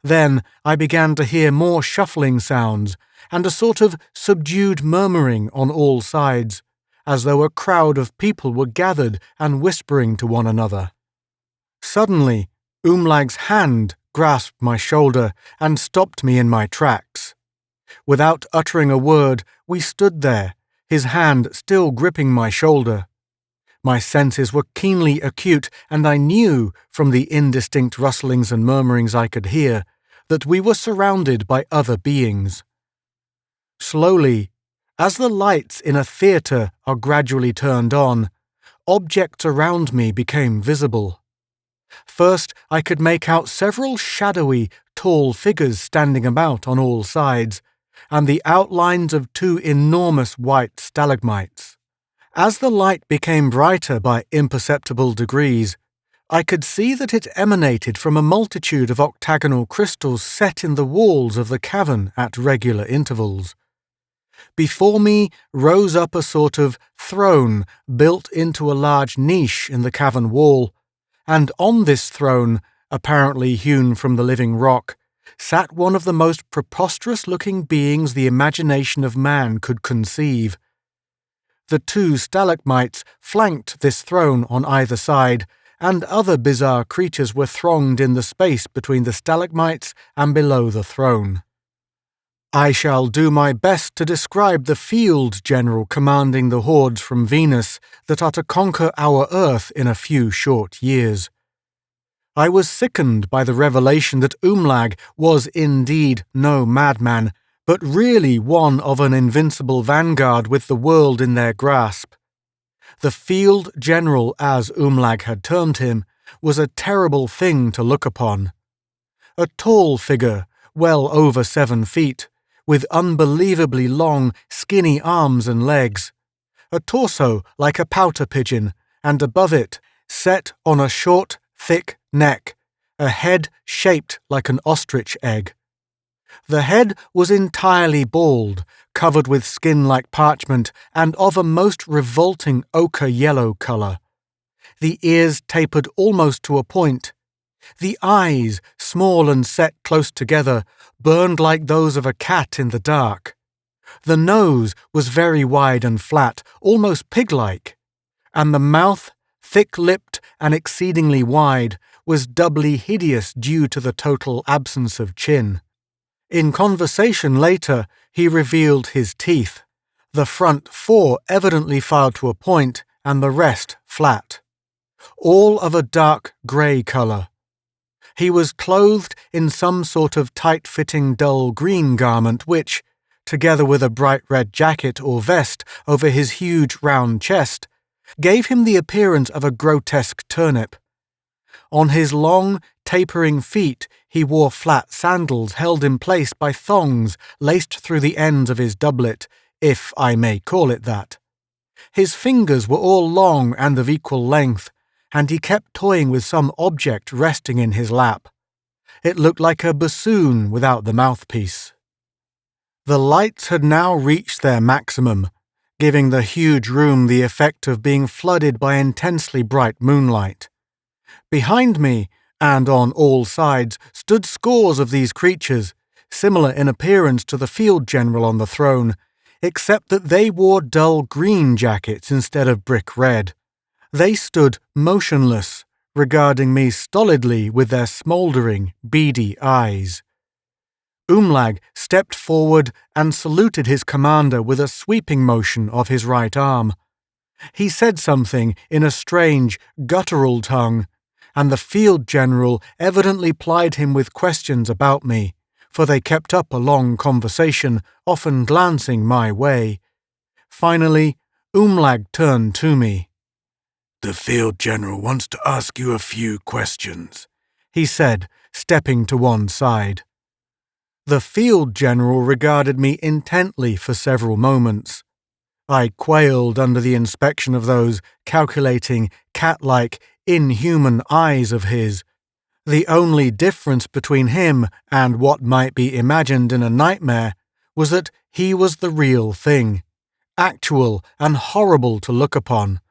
Then I began to hear more shuffling sounds and a sort of subdued murmuring on all sides, as though a crowd of people were gathered and whispering to one another. Suddenly, Umlag's hand grasped my shoulder and stopped me in my tracks. Without uttering a word, we stood there, his hand still gripping my shoulder. My senses were keenly acute, and I knew, from the indistinct rustlings and murmurings I could hear, that we were surrounded by other beings. Slowly, as the lights in a theatre are gradually turned on, objects around me became visible. First, I could make out several shadowy, tall figures standing about on all sides, and the outlines of two enormous white stalagmites. As the light became brighter by imperceptible degrees, I could see that it emanated from a multitude of octagonal crystals set in the walls of the cavern at regular intervals. Before me rose up a sort of throne built into a large niche in the cavern wall, and on this throne, apparently hewn from the living rock, sat one of the most preposterous-looking beings the imagination of man could conceive. The two stalagmites flanked this throne on either side, and other bizarre creatures were thronged in the space between the stalagmites and below the throne. I shall do my best to describe the field general commanding the hordes from Venus that are to conquer our Earth in a few short years. I was sickened by the revelation that Umlag was indeed no madman, but really one of an invincible vanguard with the world in their grasp. The field general, as Umlag had termed him, was a terrible thing to look upon. A tall figure, well over 7 feet, with unbelievably long, skinny arms and legs, a torso like a pouter pigeon, and above it, set on a short, thick neck, a head shaped like an ostrich egg. The head was entirely bald, covered with skin like parchment, and of a most revolting ochre-yellow colour. The ears tapered almost to a point. The eyes, small and set close together, burned like those of a cat in the dark. The nose was very wide and flat, almost pig-like, and the mouth, thick-lipped and exceedingly wide, was doubly hideous due to the total absence of chin. In conversation later, he revealed his teeth, the front 4 evidently filed to a point and the rest flat, all of a dark grey colour. He was clothed in some sort of tight-fitting dull green garment which, together with a bright red jacket or vest over his huge round chest, gave him the appearance of a grotesque turnip. On his long, tapering feet he wore flat sandals held in place by thongs laced through the ends of his doublet, if I may call it that. His fingers were all long and of equal length, and he kept toying with some object resting in his lap. It looked like a bassoon without the mouthpiece. The lights had now reached their maximum, giving the huge room the effect of being flooded by intensely bright moonlight. Behind me, and on all sides, stood scores of these creatures, similar in appearance to the field general on the throne, except that they wore dull green jackets instead of brick red. They stood motionless, regarding me stolidly with their smouldering, beady eyes. Umlag stepped forward and saluted his commander with a sweeping motion of his right arm. He said something in a strange, guttural tongue, and the field general evidently plied him with questions about me, for they kept up a long conversation, often glancing my way. Finally, Umlag turned to me. "The field general wants to ask you a few questions," he said, stepping to one side. The field general regarded me intently for several moments. I quailed under the inspection of those calculating, cat-like, inhuman eyes of his. The only difference between him and what might be imagined in a nightmare was that he was the real thing, actual and horrible to look upon.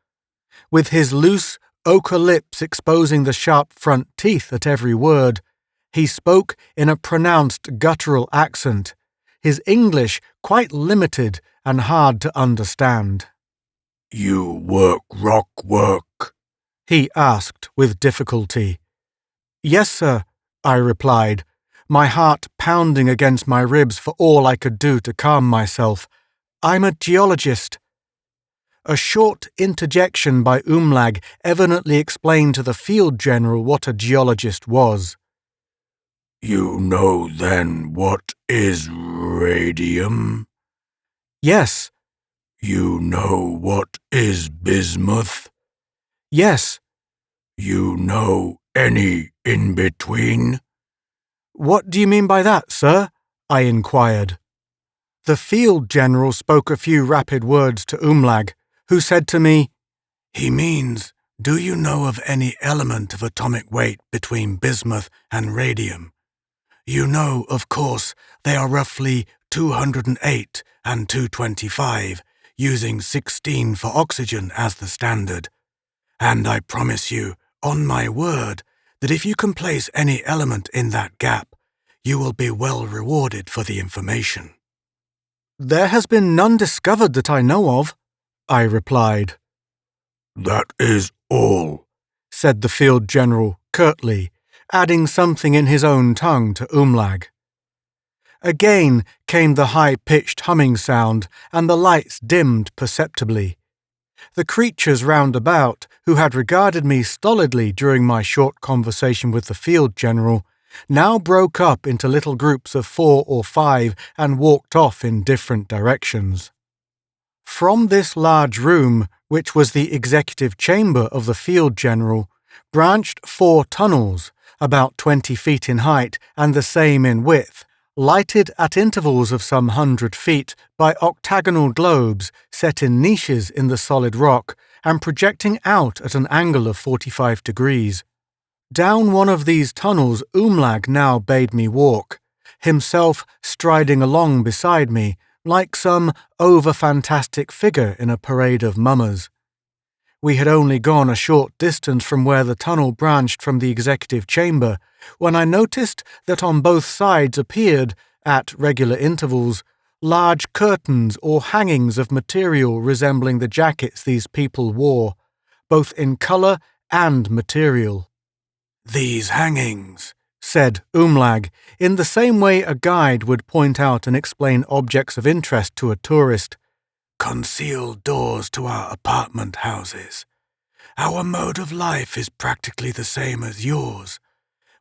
With his loose, ochre lips exposing the sharp front teeth at every word, he spoke in a pronounced guttural accent, his English quite limited and hard to understand. "You work rock work?" he asked with difficulty. "Yes, sir," I replied, my heart pounding against my ribs for all I could do to calm myself. "I'm a geologist." A short interjection by Umlag evidently explained to the field general what a geologist was. "You know, then, what is radium?" "Yes." "You know what is bismuth?" "Yes." "You know any in between?" "What do you mean by that, sir?" I inquired. The field general spoke a few rapid words to Umlag, who said to me, "He means, do you know of any element of atomic weight between bismuth and radium? You know, of course, they are roughly 208 and 225, using 16 for oxygen as the standard. And I promise you, on my word, that if you can place any element in that gap, you will be well rewarded for the information." "There has been none discovered that I know of," I replied. "That is all," said the field general curtly, adding something in his own tongue to Umlag. Again came the high-pitched humming sound, and the lights dimmed perceptibly. The creatures round about, who had regarded me stolidly during my short conversation with the field general, now broke up into little groups of 4 or 5 and walked off in different directions. From this large room, which was the executive chamber of the field general, branched 4 tunnels, about 20 feet in height and the same in width, lighted at intervals of some 100 feet by octagonal globes set in niches in the solid rock and projecting out at an angle of 45 degrees. Down one of these tunnels Umlag now bade me walk, himself striding along beside me like some over-fantastic figure in a parade of mummers. We had only gone a short distance from where the tunnel branched from the executive chamber when I noticed that on both sides appeared, at regular intervals, large curtains or hangings of material resembling the jackets these people wore, both in colour and material. "These hangings," said Umlag, in the same way a guide would point out and explain objects of interest to a tourist, "conceal doors to our apartment houses. Our mode of life is practically the same as yours.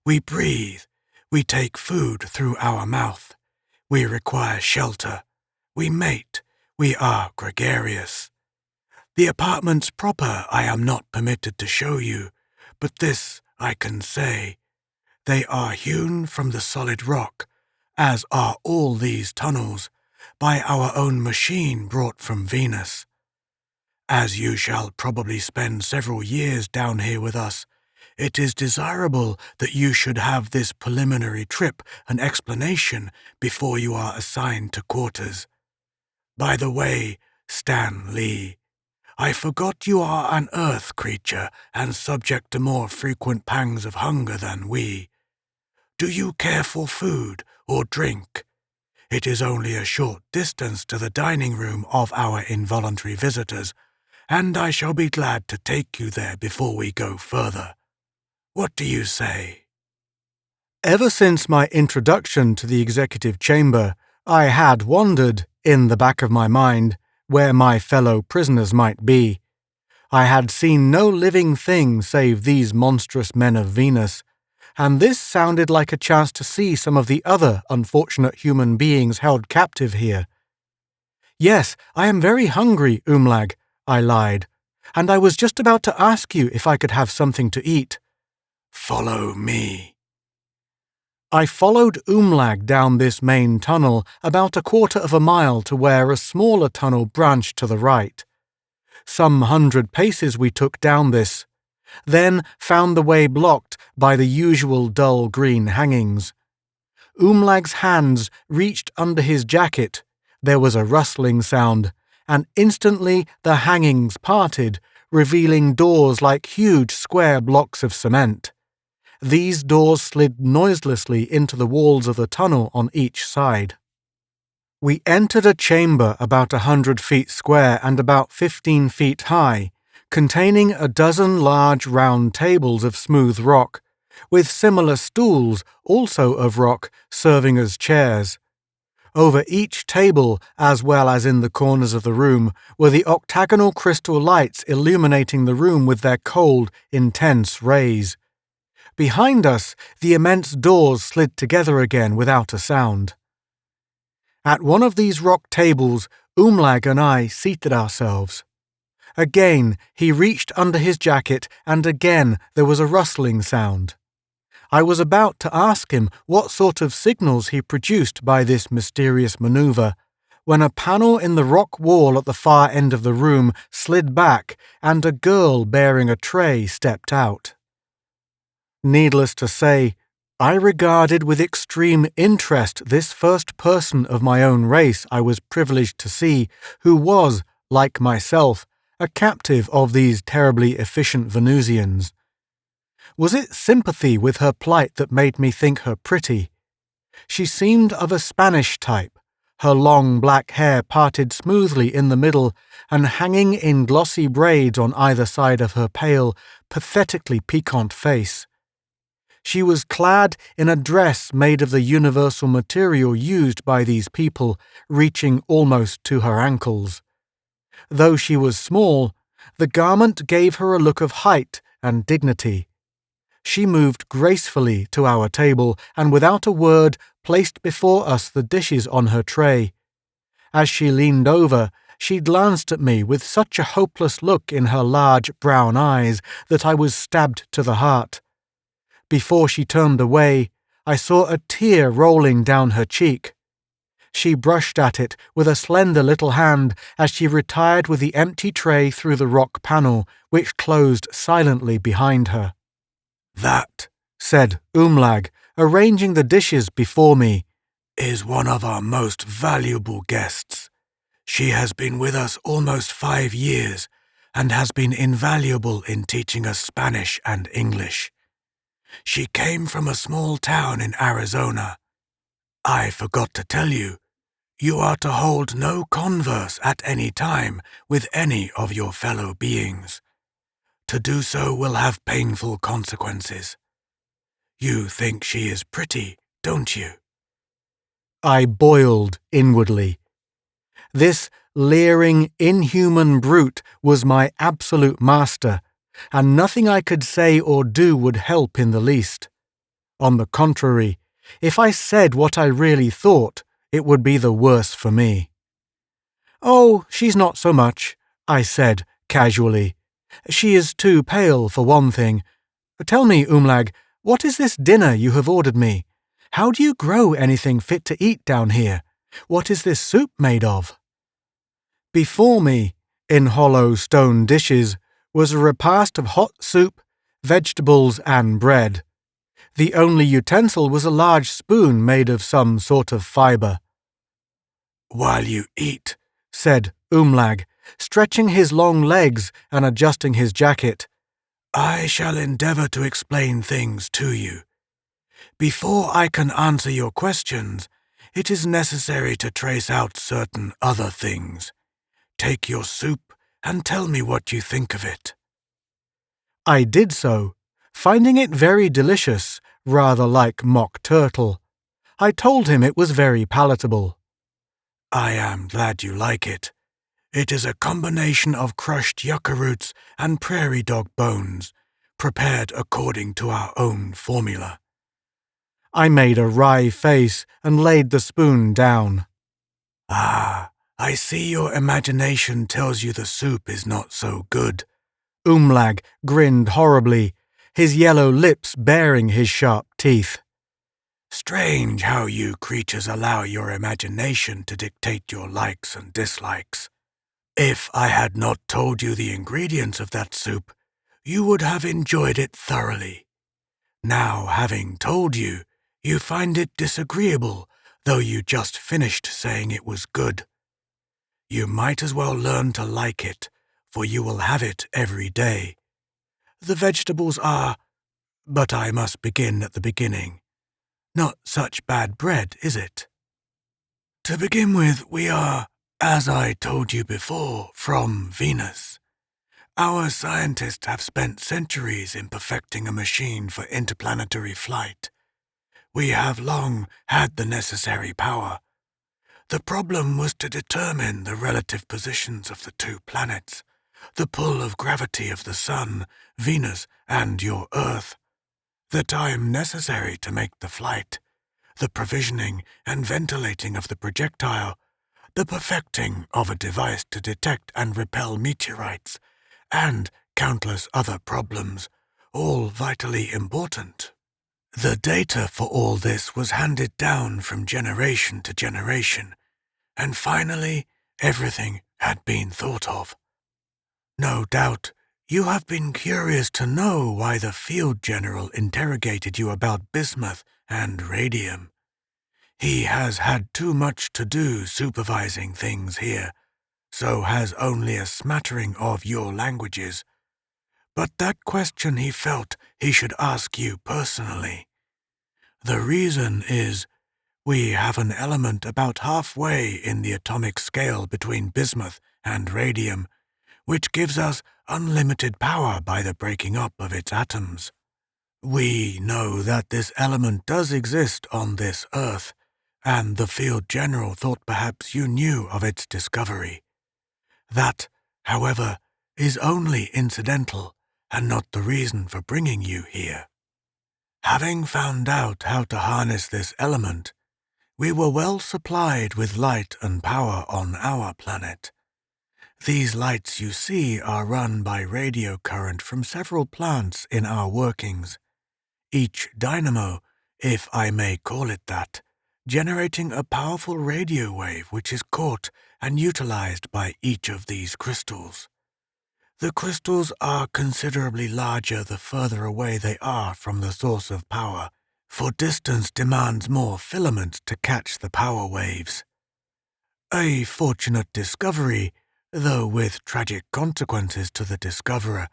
We breathe, we take food through our mouth, we require shelter, we mate, we are gregarious. The apartments proper I am not permitted to show you, but this I can say. They are hewn from the solid rock, as are all these tunnels, by our own machine brought from Venus. As you shall probably spend several years down here with us, it is desirable that you should have this preliminary trip an explanation before you are assigned to quarters. By the way, Stan Lee, I forgot you are an Earth creature and subject to more frequent pangs of hunger than we. Do you care for food or drink? It is only a short distance to the dining room of our involuntary visitors, and I shall be glad to take you there before we go further. What do you say?" Ever since my introduction to the executive chamber, I had wondered, in the back of my mind, where my fellow prisoners might be. I had seen no living thing save these monstrous men of Venus, and this sounded like a chance to see some of the other unfortunate human beings held captive here. "Yes, I am very hungry, Umlag," I lied, "and I was just about to ask you if I could have something to eat." "Follow me." I followed Umlag down this main tunnel about a quarter of a mile to where a smaller tunnel branched to the right. Some 100 paces we took down this, then found the way blocked by the usual dull green hangings. Umlag's hands reached under his jacket, there was a rustling sound, and instantly the hangings parted, revealing doors like huge square blocks of cement. These doors slid noiselessly into the walls of the tunnel on each side. We entered a chamber about 100 feet square and about 15 feet high, containing a dozen large round tables of smooth rock, with similar stools, also of rock, serving as chairs. Over each table, as well as in the corners of the room, were the octagonal crystal lights illuminating the room with their cold, intense rays. Behind us, the immense doors slid together again without a sound. At one of these rock tables, Umlag and I seated ourselves. Again, he reached under his jacket, and again there was a rustling sound. I was about to ask him what sort of signals he produced by this mysterious maneuver, when a panel in the rock wall at the far end of the room slid back and a girl bearing a tray stepped out. Needless to say, I regarded with extreme interest this first person of my own race I was privileged to see, who was, like myself, a captive of these terribly efficient Venusians. Was it sympathy with her plight that made me think her pretty? She seemed of a Spanish type, her long black hair parted smoothly in the middle and hanging in glossy braids on either side of her pale, pathetically piquant face. She was clad in a dress made of the universal material used by these people, reaching almost to her ankles. Though she was small, the garment gave her a look of height and dignity. She moved gracefully to our table and without a word placed before us the dishes on her tray. As she leaned over, she glanced at me with such a hopeless look in her large brown eyes that I was stabbed to the heart. Before she turned away, I saw a tear rolling down her cheek. She brushed at it with a slender little hand as she retired with the empty tray through the rock panel, which closed silently behind her. "That," said Umlag, arranging the dishes before me, "is one of our most valuable guests. She has been with us almost 5 years and has been invaluable in teaching us Spanish and English. She came from a small town in Arizona. I forgot to tell you, you are to hold no converse at any time with any of your fellow beings. To do so will have painful consequences. You think she is pretty, don't you?" I boiled inwardly. This leering, inhuman brute was my absolute master, and nothing I could say or do would help in the least. On the contrary, if I said what I really thought, it would be the worse for me. "Oh, she's not so much," I said casually. "She is too pale, for one thing. Tell me, Umlag, what is this dinner you have ordered me? How do you grow anything fit to eat down here? What is this soup made of?" Before me, in hollow stone dishes, was a repast of hot soup, vegetables, and bread. The only utensil was a large spoon made of some sort of fibre. "While you eat," said Umlag, stretching his long legs and adjusting his jacket, "I shall endeavour to explain things to you. Before I can answer your questions, it is necessary to trace out certain other things. Take your soup and tell me what you think of it." I did so, finding it very delicious, rather like mock turtle. I told him it was very palatable. "I am glad you like it. It is a combination of crushed yucca roots and prairie dog bones, prepared according to our own formula." I made a wry face and laid the spoon down. "Ah, I see your imagination tells you the soup is not so good." Umlag grinned horribly, his yellow lips baring his sharp teeth. "Strange how you creatures allow your imagination to dictate your likes and dislikes. If I had not told you the ingredients of that soup, you would have enjoyed it thoroughly. Now, having told you, you find it disagreeable, though you just finished saying it was good. You might as well learn to like it, for you will have it every day. The vegetables are, but I must begin at the beginning. Not such bad bread, is it? To begin with, we are, as I told you before, from Venus. Our scientists have spent centuries in perfecting a machine for interplanetary flight. We have long had the necessary power. The problem was to determine the relative positions of the 2 planets, the pull of gravity of the Sun, Venus, and your Earth, the time necessary to make the flight, the provisioning and ventilating of the projectile, the perfecting of a device to detect and repel meteorites, and countless other problems, all vitally important. The data for all this was handed down from generation to generation, and finally everything had been thought of. No doubt you have been curious to know why the field general interrogated you about bismuth and radium. He has had too much to do supervising things here, so has only a smattering of your languages. But that question he felt he should ask you personally. The reason is, we have an element about halfway in the atomic scale between bismuth and radium, which gives us unlimited power by the breaking up of its atoms. We know that this element does exist on this Earth, and the Field General thought perhaps you knew of its discovery. That, however, is only incidental and not the reason for bringing you here. Having found out how to harness this element, we were well supplied with light and power on our planet. These lights you see are run by radio current from several plants in our workings, each dynamo, if I may call it that, generating a powerful radio wave which is caught and utilized by each of these crystals. The crystals are considerably larger the further away they are from the source of power, for distance demands more filament to catch the power waves. A fortunate discovery, though with tragic consequences to the discoverer,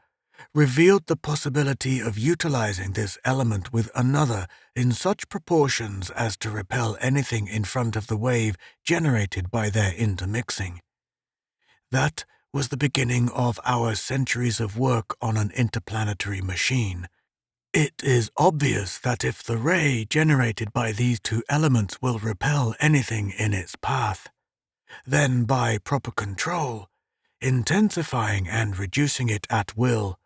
revealed the possibility of utilizing this element with another in such proportions as to repel anything in front of the wave generated by their intermixing. That was the beginning of our centuries of work on an interplanetary machine. It is obvious that if the ray generated by these two elements will repel anything in its path, then by proper control, intensifying and reducing it at will,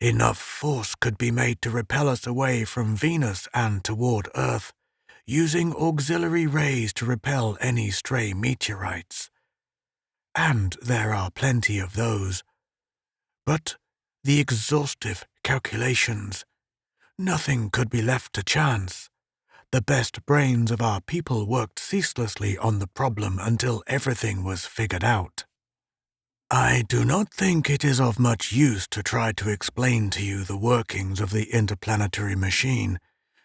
enough force could be made to repel us away from Venus and toward Earth, using auxiliary rays to repel any stray meteorites. And there are plenty of those. But the exhaustive calculations, nothing could be left to chance. The best brains of our people worked ceaselessly on the problem until everything was figured out. I do not think it is of much use to try to explain to you the workings of the interplanetary machine,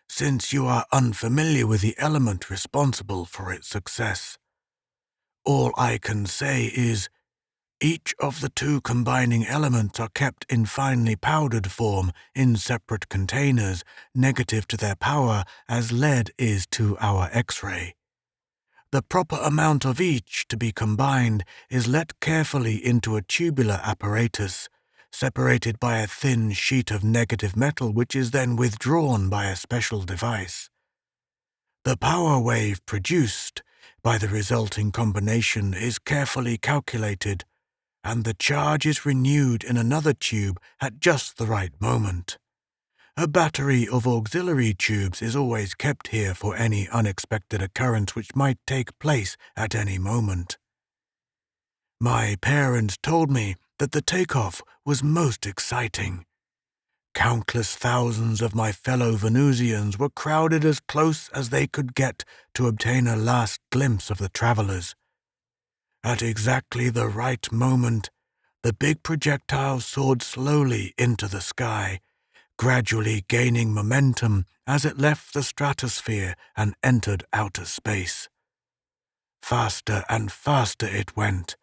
since you are unfamiliar with the element responsible for its success. All I can say is, each of the two combining elements are kept in finely powdered form in separate containers, negative to their power as lead is to our X-ray. The proper amount of each to be combined is let carefully into a tubular apparatus, separated by a thin sheet of negative metal which is then withdrawn by a special device. The power wave produced by the resulting combination is carefully calculated, and the charge is renewed in another tube at just the right moment. A battery of auxiliary tubes is always kept here for any unexpected occurrence which might take place at any moment. My parents told me that the takeoff was most exciting. Countless thousands of my fellow Venusians were crowded as close as they could get to obtain a last glimpse of the travelers. At exactly the right moment, the big projectile soared slowly into the sky, gradually gaining momentum as it left the stratosphere and entered outer space. Faster and faster it went,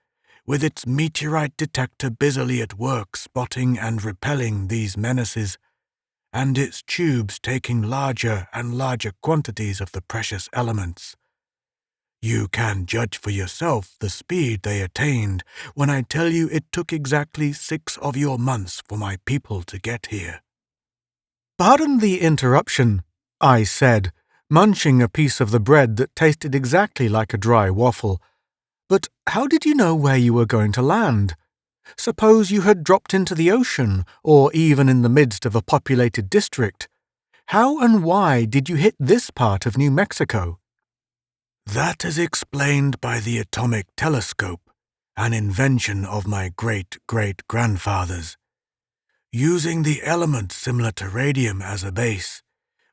with its meteorite detector busily at work spotting and repelling these menaces, and its tubes taking larger and larger quantities of the precious elements. You can judge for yourself the speed they attained when I tell you it took exactly 6 of your months for my people to get here. "Pardon the interruption," I said, munching a piece of the bread that tasted exactly like a dry waffle. "But how did you know where you were going to land? Suppose you had dropped into the ocean, or even in the midst of a populated district. How and why did you hit this part of New Mexico?" That is explained by the atomic telescope, an invention of my great-great-grandfather's. Using the element similar to radium as a base,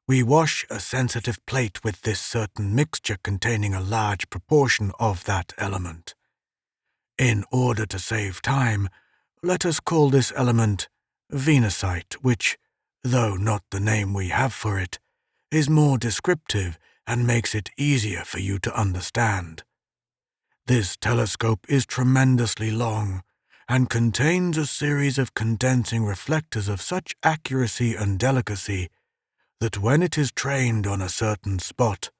We wash a sensitive plate with this certain mixture containing a large proportion of that element. In order to save time, let us call this element Venusite, which, though not the name we have for it, is more descriptive and makes it easier for you to understand. This telescope is tremendously long and contains a series of condensing reflectors of such accuracy and delicacy that when it is trained on a certain spot,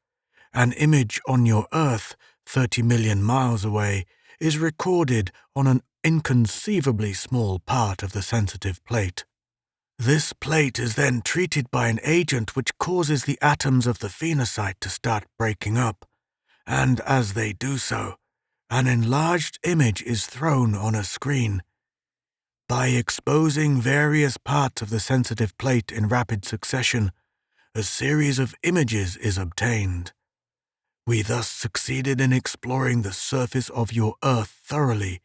an image on your Earth 30 million miles away is recorded on an inconceivably small part of the sensitive plate. This plate is then treated by an agent which causes the atoms of the phenocite to start breaking up, and as they do so, an enlarged image is thrown on a screen. By exposing various parts of the sensitive plate in rapid succession, a series of images is obtained. We thus succeeded in exploring the surface of your Earth thoroughly,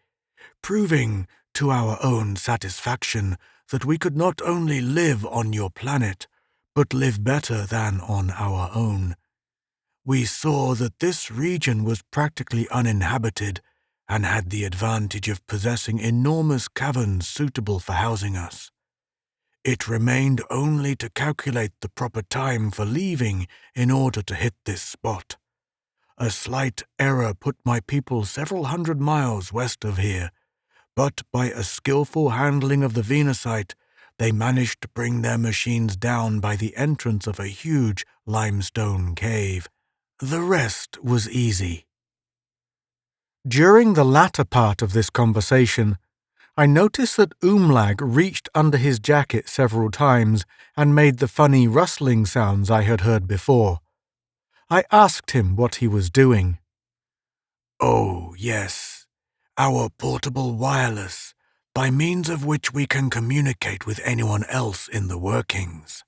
proving to our own satisfaction that we could not only live on your planet, but live better than on our own. We saw that this region was practically uninhabited and had the advantage of possessing enormous caverns suitable for housing us. It remained only to calculate the proper time for leaving in order to hit this spot. A slight error put my people several hundred miles west of here, but by a skillful handling of the Venusite, they managed to bring their machines down by the entrance of a huge limestone cave. The rest was easy. During the latter part of this conversation, I noticed that Umlag reached under his jacket several times and made the funny rustling sounds I had heard before. I asked him what he was doing. "Oh, yes, our portable wireless, by means of which we can communicate with anyone else in the workings."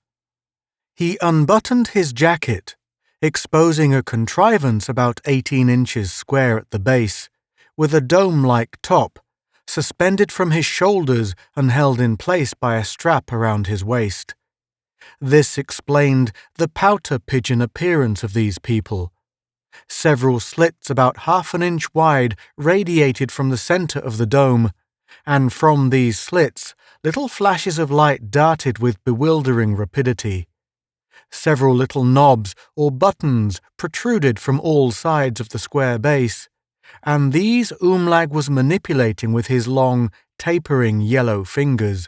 He unbuttoned his jacket, exposing a contrivance about 18 inches square at the base, with a dome-like top, suspended from his shoulders and held in place by a strap around his waist. This explained the pouter pigeon appearance of these people. Several slits about half an inch wide radiated from the center of the dome, and from these slits little flashes of light darted with bewildering rapidity. Several little knobs or buttons protruded from all sides of the square base, and these Umlag was manipulating with his long, tapering yellow fingers.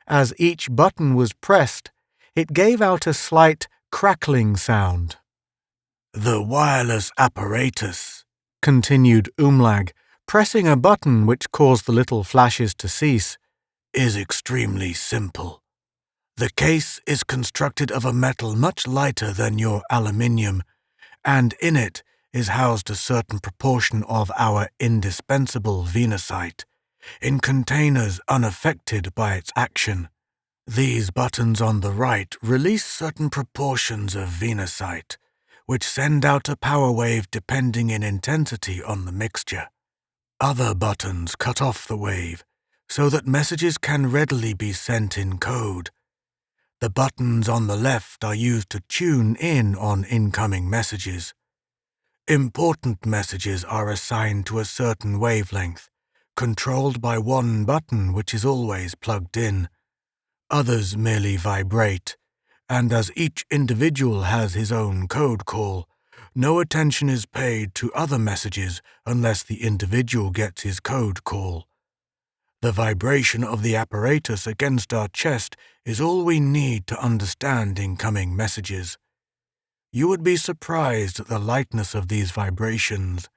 As each button was pressed, it gave out a slight crackling sound. "The wireless apparatus," continued Umlag, pressing a button which caused the little flashes to cease, "is extremely simple. The case is constructed of a metal much lighter than your aluminium, and in it is housed a certain proportion of our indispensable Venusite, in containers unaffected by its action. These buttons on the right release certain proportions of Venusite, which send out a power wave depending in intensity on the mixture. Other buttons cut off the wave, so that messages can readily be sent in code. The buttons on the left are used to tune in on incoming messages. Important messages are assigned to a certain wavelength, controlled by one button which is always plugged in. Others merely vibrate, and as each individual has his own code call, no attention is paid to other messages unless the individual gets his code call. The vibration of the apparatus against our chest is all we need to understand incoming messages. You would be surprised at the lightness of these vibrations.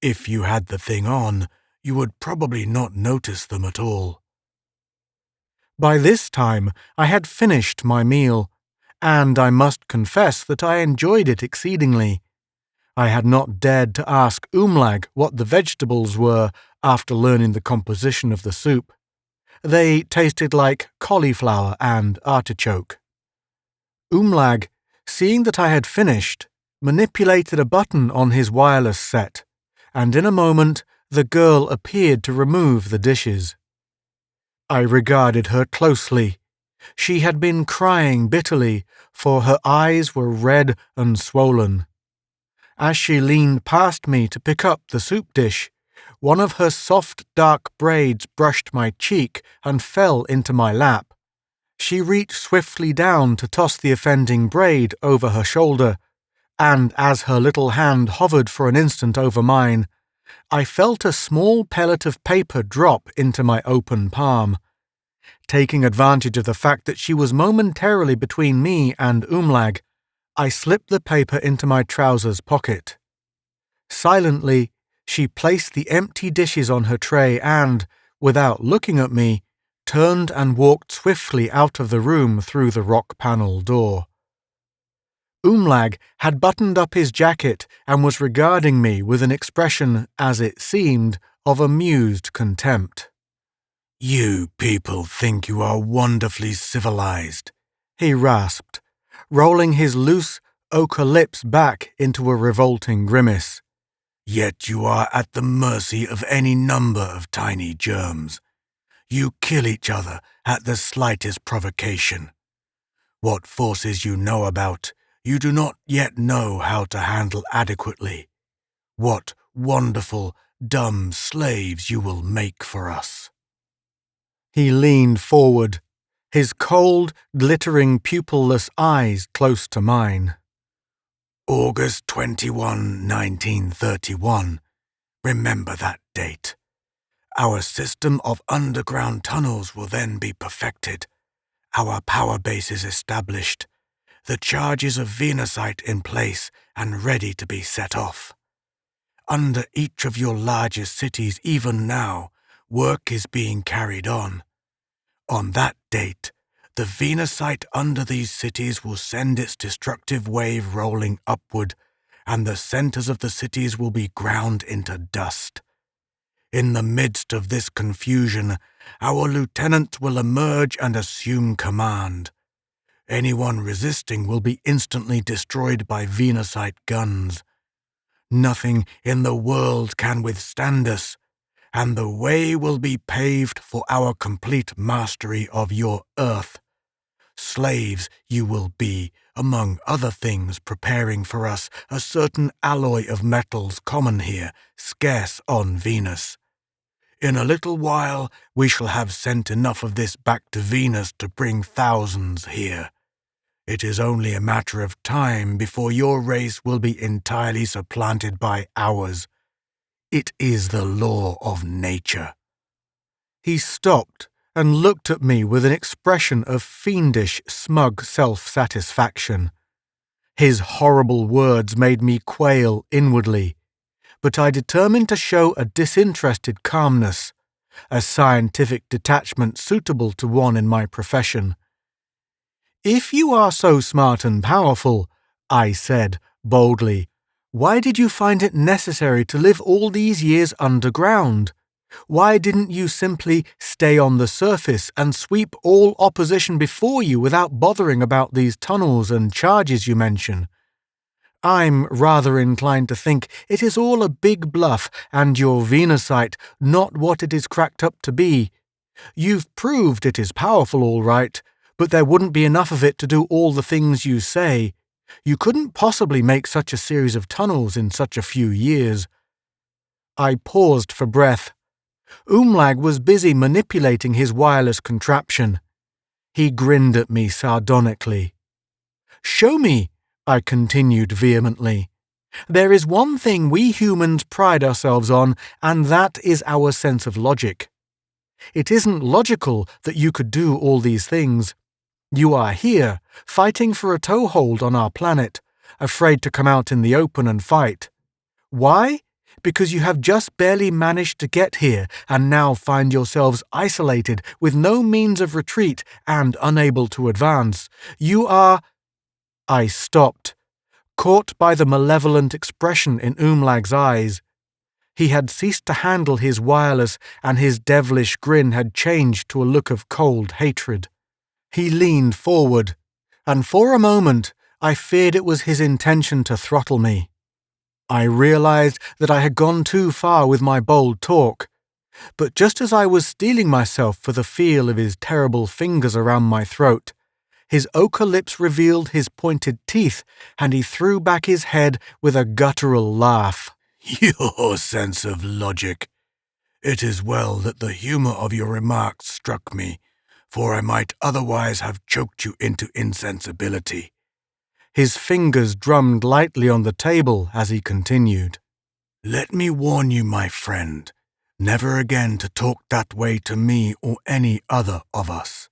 If you had the thing on, you would probably not notice them at all." By this time, I had finished my meal, and I must confess that I enjoyed it exceedingly. I had not dared to ask Umlag what the vegetables were after learning the composition of the soup. They tasted like cauliflower and artichoke. Umlag, seeing that I had finished, manipulated a button on his wireless set, and in a moment the girl appeared to remove the dishes. I regarded her closely, She had been crying bitterly, for her eyes were red and swollen. As she leaned past me to pick up the soup dish, one of her soft dark braids brushed my cheek and fell into my lap. She reached swiftly down to toss the offending braid over her shoulder, and as her little hand hovered for an instant over mine, I felt a small pellet of paper drop into my open palm. Taking advantage of the fact that she was momentarily between me and Umlag, I slipped the paper into my trousers pocket. Silently, she placed the empty dishes on her tray and, without looking at me, turned and walked swiftly out of the room through the rock panel door. Umlag had buttoned up his jacket and was regarding me with an expression, as it seemed, of amused contempt. "You people think you are wonderfully civilized," he rasped, rolling his loose ochre lips back into a revolting grimace. "Yet you are at the mercy of any number of tiny germs. You kill each other at the slightest provocation. What forces you know about, you do not yet know how to handle adequately. What wonderful, dumb slaves you will make for us." He leaned forward, his cold, glittering, pupilless eyes close to mine. "August 21, 1931. Remember that date. Our system of underground tunnels will then be perfected, our power bases established, the charges of Venusite in place and ready to be set off. Under each of your largest cities even now, work is being carried on. On that date, the Venusite under these cities will send its destructive wave rolling upward, and the centers of the cities will be ground into dust. In the midst of this confusion, our lieutenant will emerge and assume command. Anyone resisting will be instantly destroyed by Venusite guns. Nothing in the world can withstand us, and the way will be paved for our complete mastery of your Earth. Slaves you will be, among other things, preparing for us a certain alloy of metals common here, scarce on Venus. In a little while we shall have sent enough of this back to Venus to bring thousands here. It is only a matter of time before your race will be entirely supplanted by ours. It is the law of nature." He stopped and looked at me with an expression of fiendish, smug self-satisfaction. His horrible words made me quail inwardly, but I determined to show a disinterested calmness, a scientific detachment suitable to one in my profession. "If you are so smart and powerful," I said boldly, "why did you find it necessary to live all these years underground? Why didn't you simply stay on the surface and sweep all opposition before you without bothering about these tunnels and charges you mention? I'm rather inclined to think it is all a big bluff and your Venusite not what it is cracked up to be. You've proved it is powerful all right, but there wouldn't be enough of it to do all the things you say. You couldn't possibly make such a series of tunnels in such a few years." I paused for breath. Umlag was busy manipulating his wireless contraption. He grinned at me sardonically. "Show me," I continued vehemently. "There is one thing we humans pride ourselves on, and that is our sense of logic. It isn't logical that you could do all these things. You are here, fighting for a toehold on our planet, afraid to come out in the open and fight. Why? Because you have just barely managed to get here and now find yourselves isolated with no means of retreat and unable to advance. You are—" I stopped, caught by the malevolent expression in Umlag's eyes. He had ceased to handle his wireless, and his devilish grin had changed to a look of cold hatred. He leaned forward, and for a moment I feared it was his intention to throttle me. I realized that I had gone too far with my bold talk. but just as I was steeling myself for the feel of his terrible fingers around my throat, his ochre lips revealed his pointed teeth, and he threw back his head with a guttural laugh. Your sense of logic. It is well that the humor of your remarks struck me, for I might otherwise have choked you into insensibility. His fingers drummed lightly on the table as he continued. Let me warn you, my friend, never again to talk that way to me or any other of us.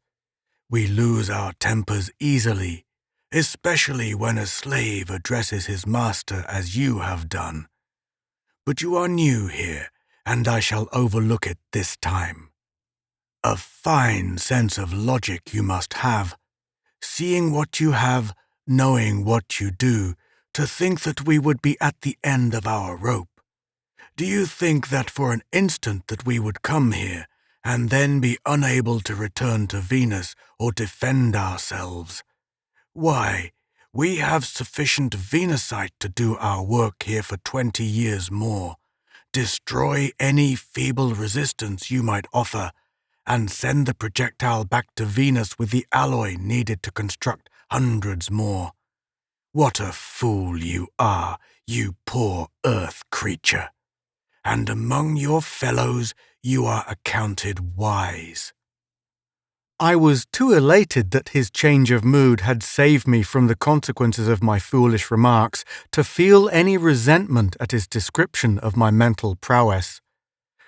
We lose our tempers easily, especially when a slave addresses his master as you have done. But you are new here, and I shall overlook it this time. A fine sense of logic you must have, seeing what you have, knowing what you do, to think that we would be at the end of our rope. Do you think that for an instant that we would come here, and then be unable to return to Venus or defend ourselves? Why, we have sufficient Venusite to do our work here for 20 years more, destroy any feeble resistance you might offer, and send the projectile back to Venus with the alloy needed to construct hundreds more. What a fool you are, you poor Earth creature! And among your fellows you are accounted wise. I was too elated that his change of mood had saved me from the consequences of my foolish remarks to feel any resentment at his description of my mental prowess.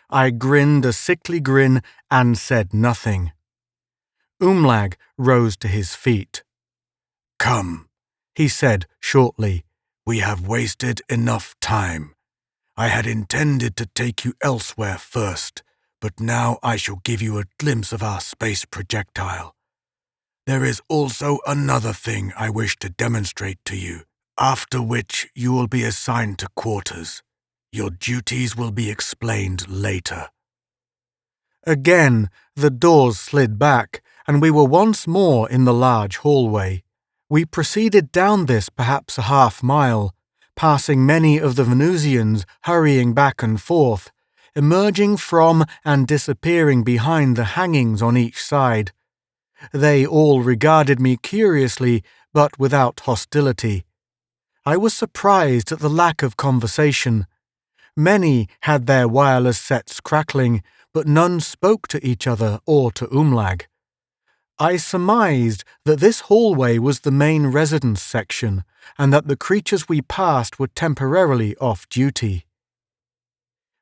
I grinned a sickly grin and said nothing. Umlag rose to his feet. Come, he said shortly, we have wasted enough time. I had intended to take you elsewhere first, but now I shall give you a glimpse of our space projectile. There is also another thing I wish to demonstrate to you, after which you will be assigned to quarters. Your duties will be explained later. Again, the doors slid back, and we were once more in the large hallway. We proceeded down this perhaps a half-mile, passing many of the Venusians hurrying back and forth, emerging from and disappearing behind the hangings on each side. They all regarded me curiously, but without hostility. I was surprised at the lack of conversation. Many had their wireless sets crackling, but none spoke to each other or to Umlag. I surmised that this hallway was the main residence section, and that the creatures we passed were temporarily off duty.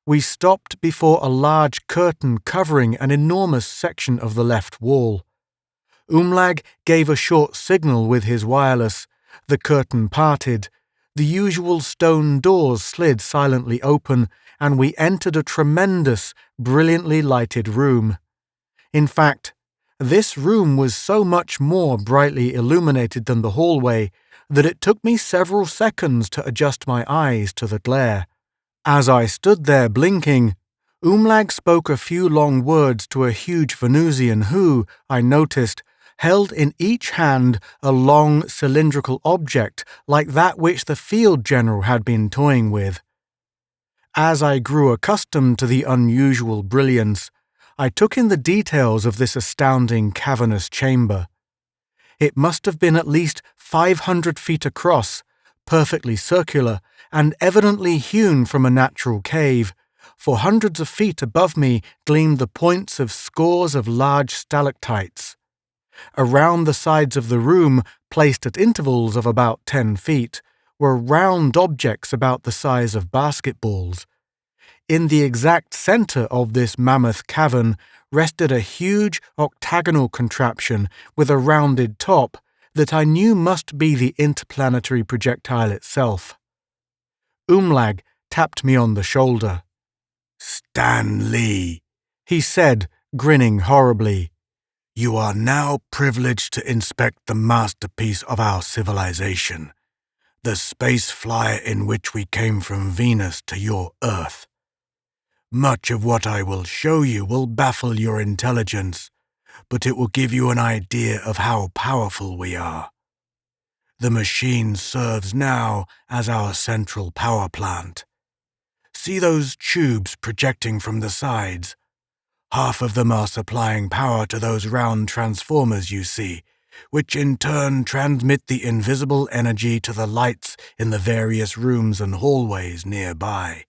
We stopped before a large curtain covering an enormous section of the left wall. Umlag gave a short signal with his wireless, the curtain parted, the usual stone doors slid silently open, and we entered a tremendous, brilliantly lighted room. In fact, this room was so much more brightly illuminated than the hallway that it took me several seconds to adjust my eyes to the glare. As I stood there blinking, Umlag spoke a few long words to a huge Venusian who, I noticed, held in each hand a long cylindrical object like that which the field general had been toying with. As I grew accustomed to the unusual brilliance, I took in the details of this astounding cavernous chamber. It must have been at least 500 feet across, perfectly circular, and evidently hewn from a natural cave, for hundreds of feet above me gleamed the points of scores of large stalactites. Around the sides of the room, placed at intervals of about 10 feet, were round objects about the size of basketballs. In the exact center of this mammoth cavern rested a huge octagonal contraption with a rounded top that I knew must be the interplanetary projectile itself. Umlag tapped me on the shoulder. Stan Lee, he said, grinning horribly. You are now privileged to inspect the masterpiece of our civilization, the space flyer in which we came from Venus to your Earth. Much of what I will show you will baffle your intelligence, but it will give you an idea of how powerful we are. The machine serves now as our central power plant. See those tubes projecting from the sides? Half of them are supplying power to those round transformers you see, which in turn transmit the invisible energy to the lights in the various rooms and hallways nearby.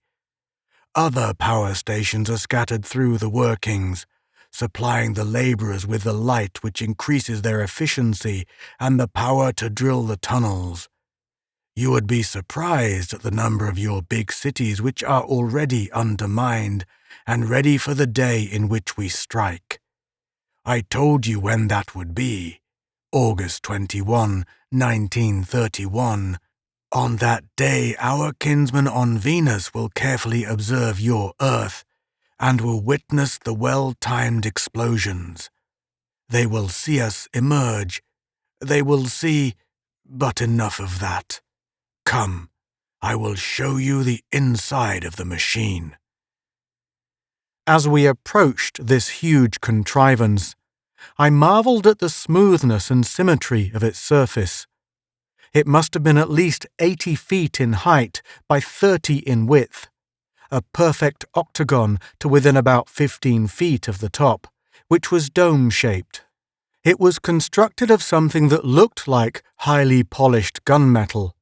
Other power stations are scattered through the workings, supplying the laborers with the light which increases their efficiency and the power to drill the tunnels. You would be surprised at the number of your big cities which are already undermined and ready for the day in which we strike. I told you when that would be. August 21, 1931. On that day, our kinsmen on Venus will carefully observe your Earth and will witness the well-timed explosions. They will see us emerge. They will see, but enough of that. Come, I will show you the inside of the machine. As we approached this huge contrivance, I marveled at the smoothness and symmetry of its surface. It must have been at least 80 feet in height by 30 in width, a perfect octagon to within about 15 feet of the top, which was dome-shaped. It was constructed of something that looked like highly polished gunmetal.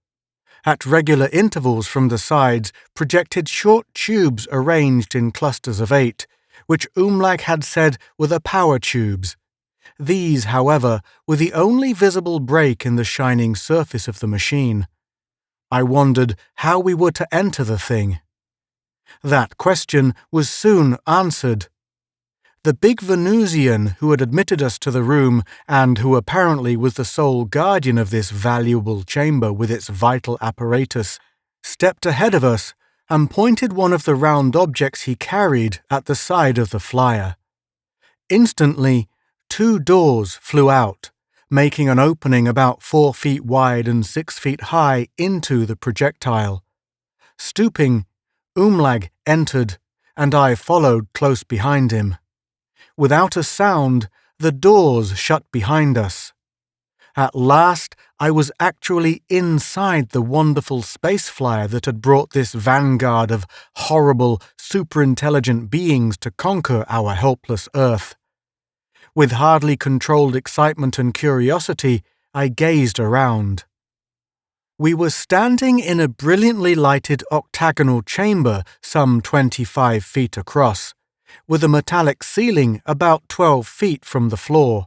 At regular intervals from the sides projected short tubes arranged in clusters of 8, which Umlag had said were the power tubes. These, however, were the only visible break in the shining surface of the machine. I wondered how we were to enter the thing. That question was soon answered. The big Venusian who had admitted us to the room, and who apparently was the sole guardian of this valuable chamber with its vital apparatus, stepped ahead of us and pointed one of the round objects he carried at the side of the flyer. Instantly, 2 doors flew out, making an opening about 4 feet wide and 6 feet high into the projectile. Stooping, Umlag entered, and I followed close behind him. Without a sound, the doors shut behind us. At last, I was actually inside the wonderful space flyer that had brought this vanguard of horrible, superintelligent beings to conquer our helpless Earth. With hardly controlled excitement and curiosity, I gazed around. We were standing in a brilliantly lighted octagonal chamber some 25 feet across, with a metallic ceiling about 12 feet from the floor.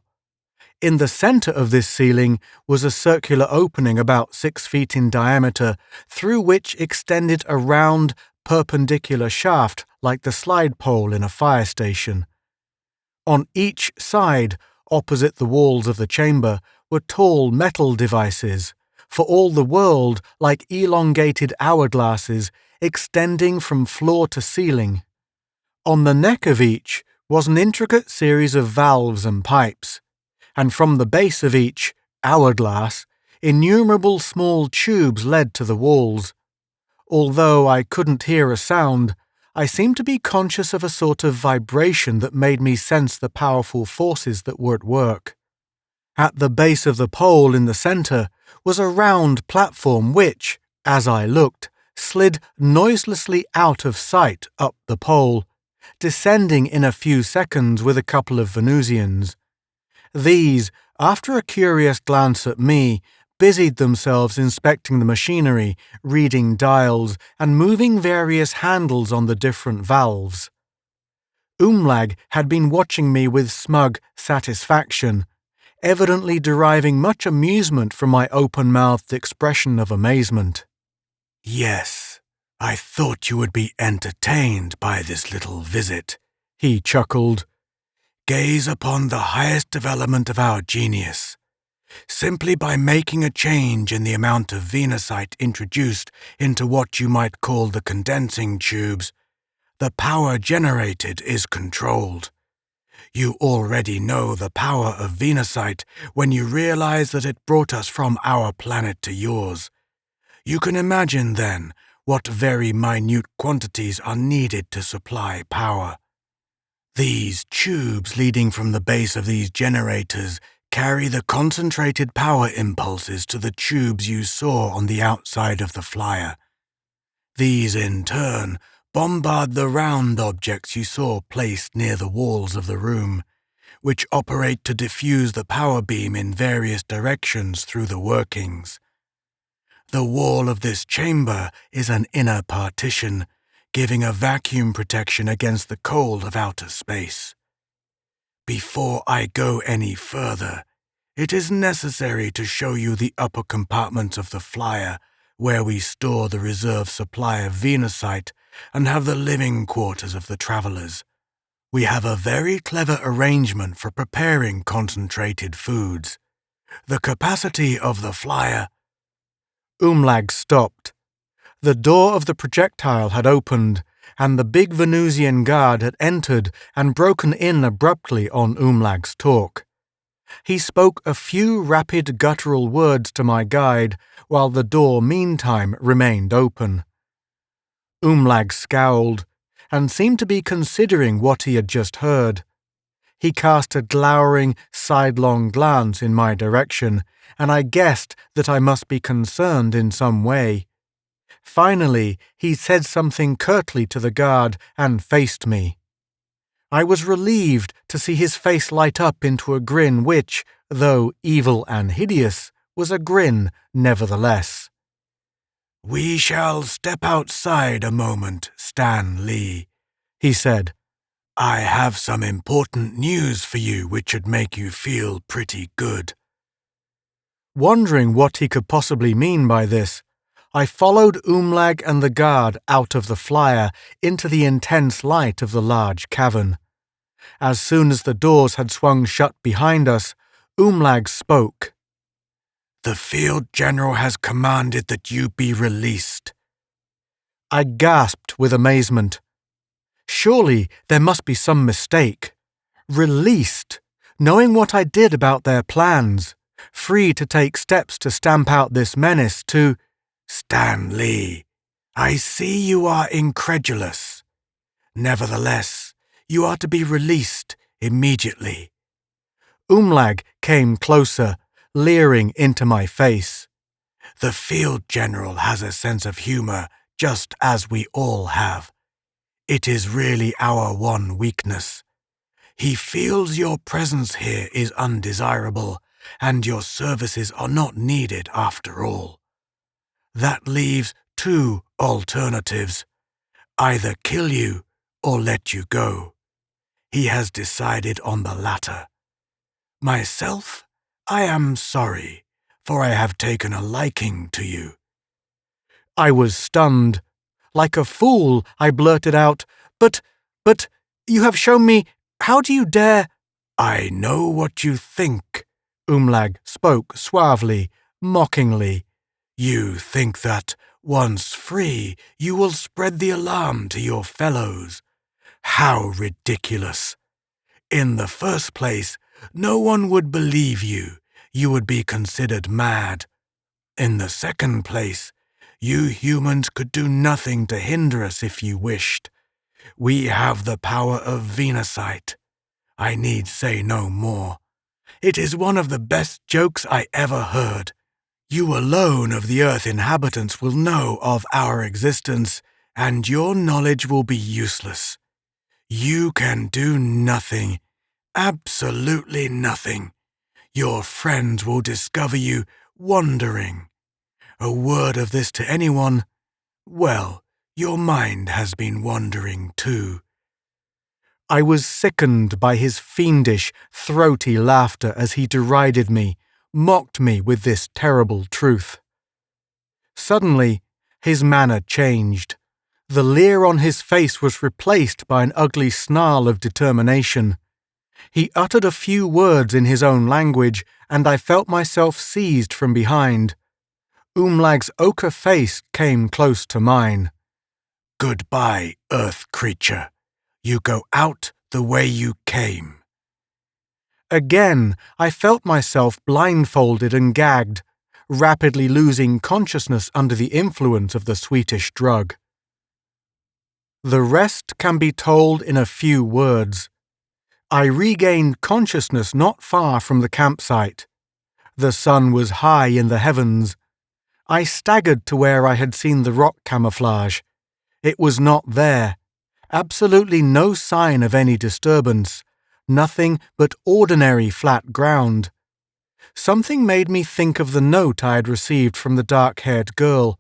In the center of this ceiling was a circular opening about 6 feet in diameter, through which extended a round, perpendicular shaft like the slide pole in a fire station. On each side, opposite the walls of the chamber, were tall metal devices, for all the world like elongated hourglasses extending from floor to ceiling. On the neck of each was an intricate series of valves and pipes, and from the base of each hourglass, innumerable small tubes led to the walls. Although I couldn't hear a sound, I seemed to be conscious of a sort of vibration that made me sense the powerful forces that were at work. At the base of the pole in the center was a round platform which, as I looked, slid noiselessly out of sight up the pole, descending in a few seconds with a couple of Venusians. These, after a curious glance at me, busied themselves inspecting the machinery, reading dials, and moving various handles on the different valves. Umlag had been watching me with smug satisfaction, evidently deriving much amusement from my open-mouthed expression of amazement. Yes, I thought you would be entertained by this little visit, he chuckled. Gaze upon the highest development of our genius. Simply by making a change in the amount of Venusite introduced into what you might call the condensing tubes, the power generated is controlled. You already know the power of Venusite when you realize that it brought us from our planet to yours. You can imagine, then, what very minute quantities are needed to supply power. These tubes leading from the base of these generators carry the concentrated power impulses to the tubes you saw on the outside of the flyer. These, in turn, Bombard the round objects you saw placed near the walls of the room, which operate to diffuse the power beam in various directions through the workings. The wall of this chamber is an inner partition, giving a vacuum protection against the cold of outer space. Before I go any further, it is necessary to show you the upper compartment of the flyer, where we store the reserve supply of Venusite and have the living quarters of the travelers. We have a very clever arrangement for preparing concentrated foods. The capacity of the flyer... Umlag stopped. The door of the projectile had opened, and the big Venusian guard had entered and broken in abruptly on Umlag's talk. He spoke a few rapid guttural words to my guide, while the door meantime remained open. Umlag scowled, and seemed to be considering what he had just heard. He cast a glowering, sidelong glance in my direction, and I guessed that I must be concerned in some way. Finally, he said something curtly to the guard and faced me. I was relieved to see his face light up into a grin which, though evil and hideous, was a grin nevertheless. "We shall step outside a moment, Stan Lee," he said. "I have some important news for you which should make you feel pretty good." Wondering what he could possibly mean by this, I followed Umlag and the guard out of the flyer into the intense light of the large cavern. As soon as the doors had swung shut behind us, Umlag spoke. "The Field General has commanded that you be released." I gasped with amazement. Surely there must be some mistake. Released, knowing what I did about their plans, free to take steps to stamp out this menace, to... "Stan Lee, I see you are incredulous. Nevertheless, you are to be released immediately." Umlag came closer, leering into my face. "The Field General has a sense of humor, just as we all have. It is really our one weakness. He feels your presence here is undesirable, and your services are not needed after all. That leaves two alternatives: either kill you or let you go. He has decided on the latter. Myself, I am sorry, for I have taken a liking to you." I was stunned. Like a fool, I blurted out, But, you have shown me, how do you dare—" "I know what you think," Umlag spoke suavely, mockingly. "You think that, once free, you will spread the alarm to your fellows. How ridiculous! In the first place, no one would believe you. You would be considered mad. In the second place, you humans could do nothing to hinder us if you wished. We have the power of Venusite. I need say no more. It is one of the best jokes I ever heard. You alone of the Earth inhabitants will know of our existence, and your knowledge will be useless. You can do nothing, absolutely nothing. Your friends will discover you wandering. A word of this to anyone, well, your mind has been wandering too." I was sickened by his fiendish, throaty laughter as he derided me, mocked me with this terrible truth. Suddenly, his manner changed. The leer on his face was replaced by an ugly snarl of determination. He uttered a few words in his own language, and I felt myself seized from behind. Umlag's ochre face came close to mine. "Goodbye, Earth creature. You go out the way you came." Again, I felt myself blindfolded and gagged, rapidly losing consciousness under the influence of the sweetish drug. The rest can be told in a few words. I regained consciousness not far from the campsite. The sun was high in the heavens. I staggered to where I had seen the rock camouflage. It was not there. Absolutely no sign of any disturbance. Nothing but ordinary flat ground. Something made me think of the note I had received from the dark-haired girl.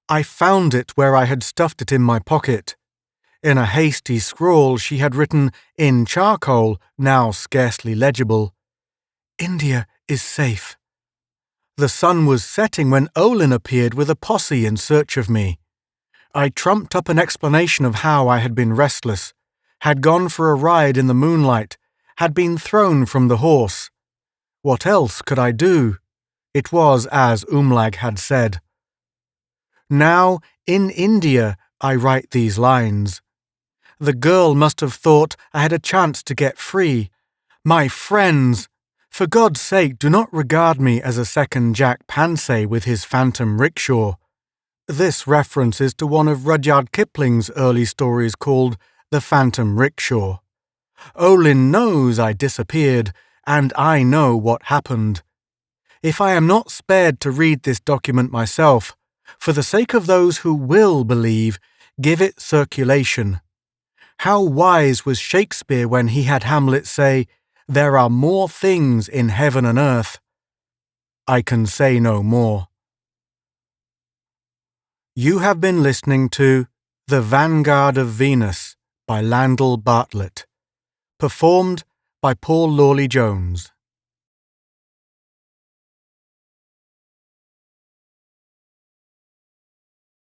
I found it where I had stuffed it in my pocket. In a hasty scrawl she had written, in charcoal, now scarcely legible, "India is safe." The sun was setting when Olin appeared with a posse in search of me. I trumped up an explanation of how I had been restless, had gone for a ride in the moonlight, had been thrown from the horse. What else could I do? It was as Umlag had said. Now, in India, I write these lines. The girl must have thought I had a chance to get free. My friends! For God's sake, do not regard me as a second Jack Pansay with his phantom rickshaw. This reference is to one of Rudyard Kipling's early stories called The Phantom Rickshaw. Olin knows I disappeared, and I know what happened. If I am not spared to read this document myself, for the sake of those who will believe, give it circulation. How wise was Shakespeare when he had Hamlet say, "There are more things in heaven and earth." I can say no more. You have been listening to The Vanguard of Venus by Landell Bartlett, performed by Paul Lawley Jones.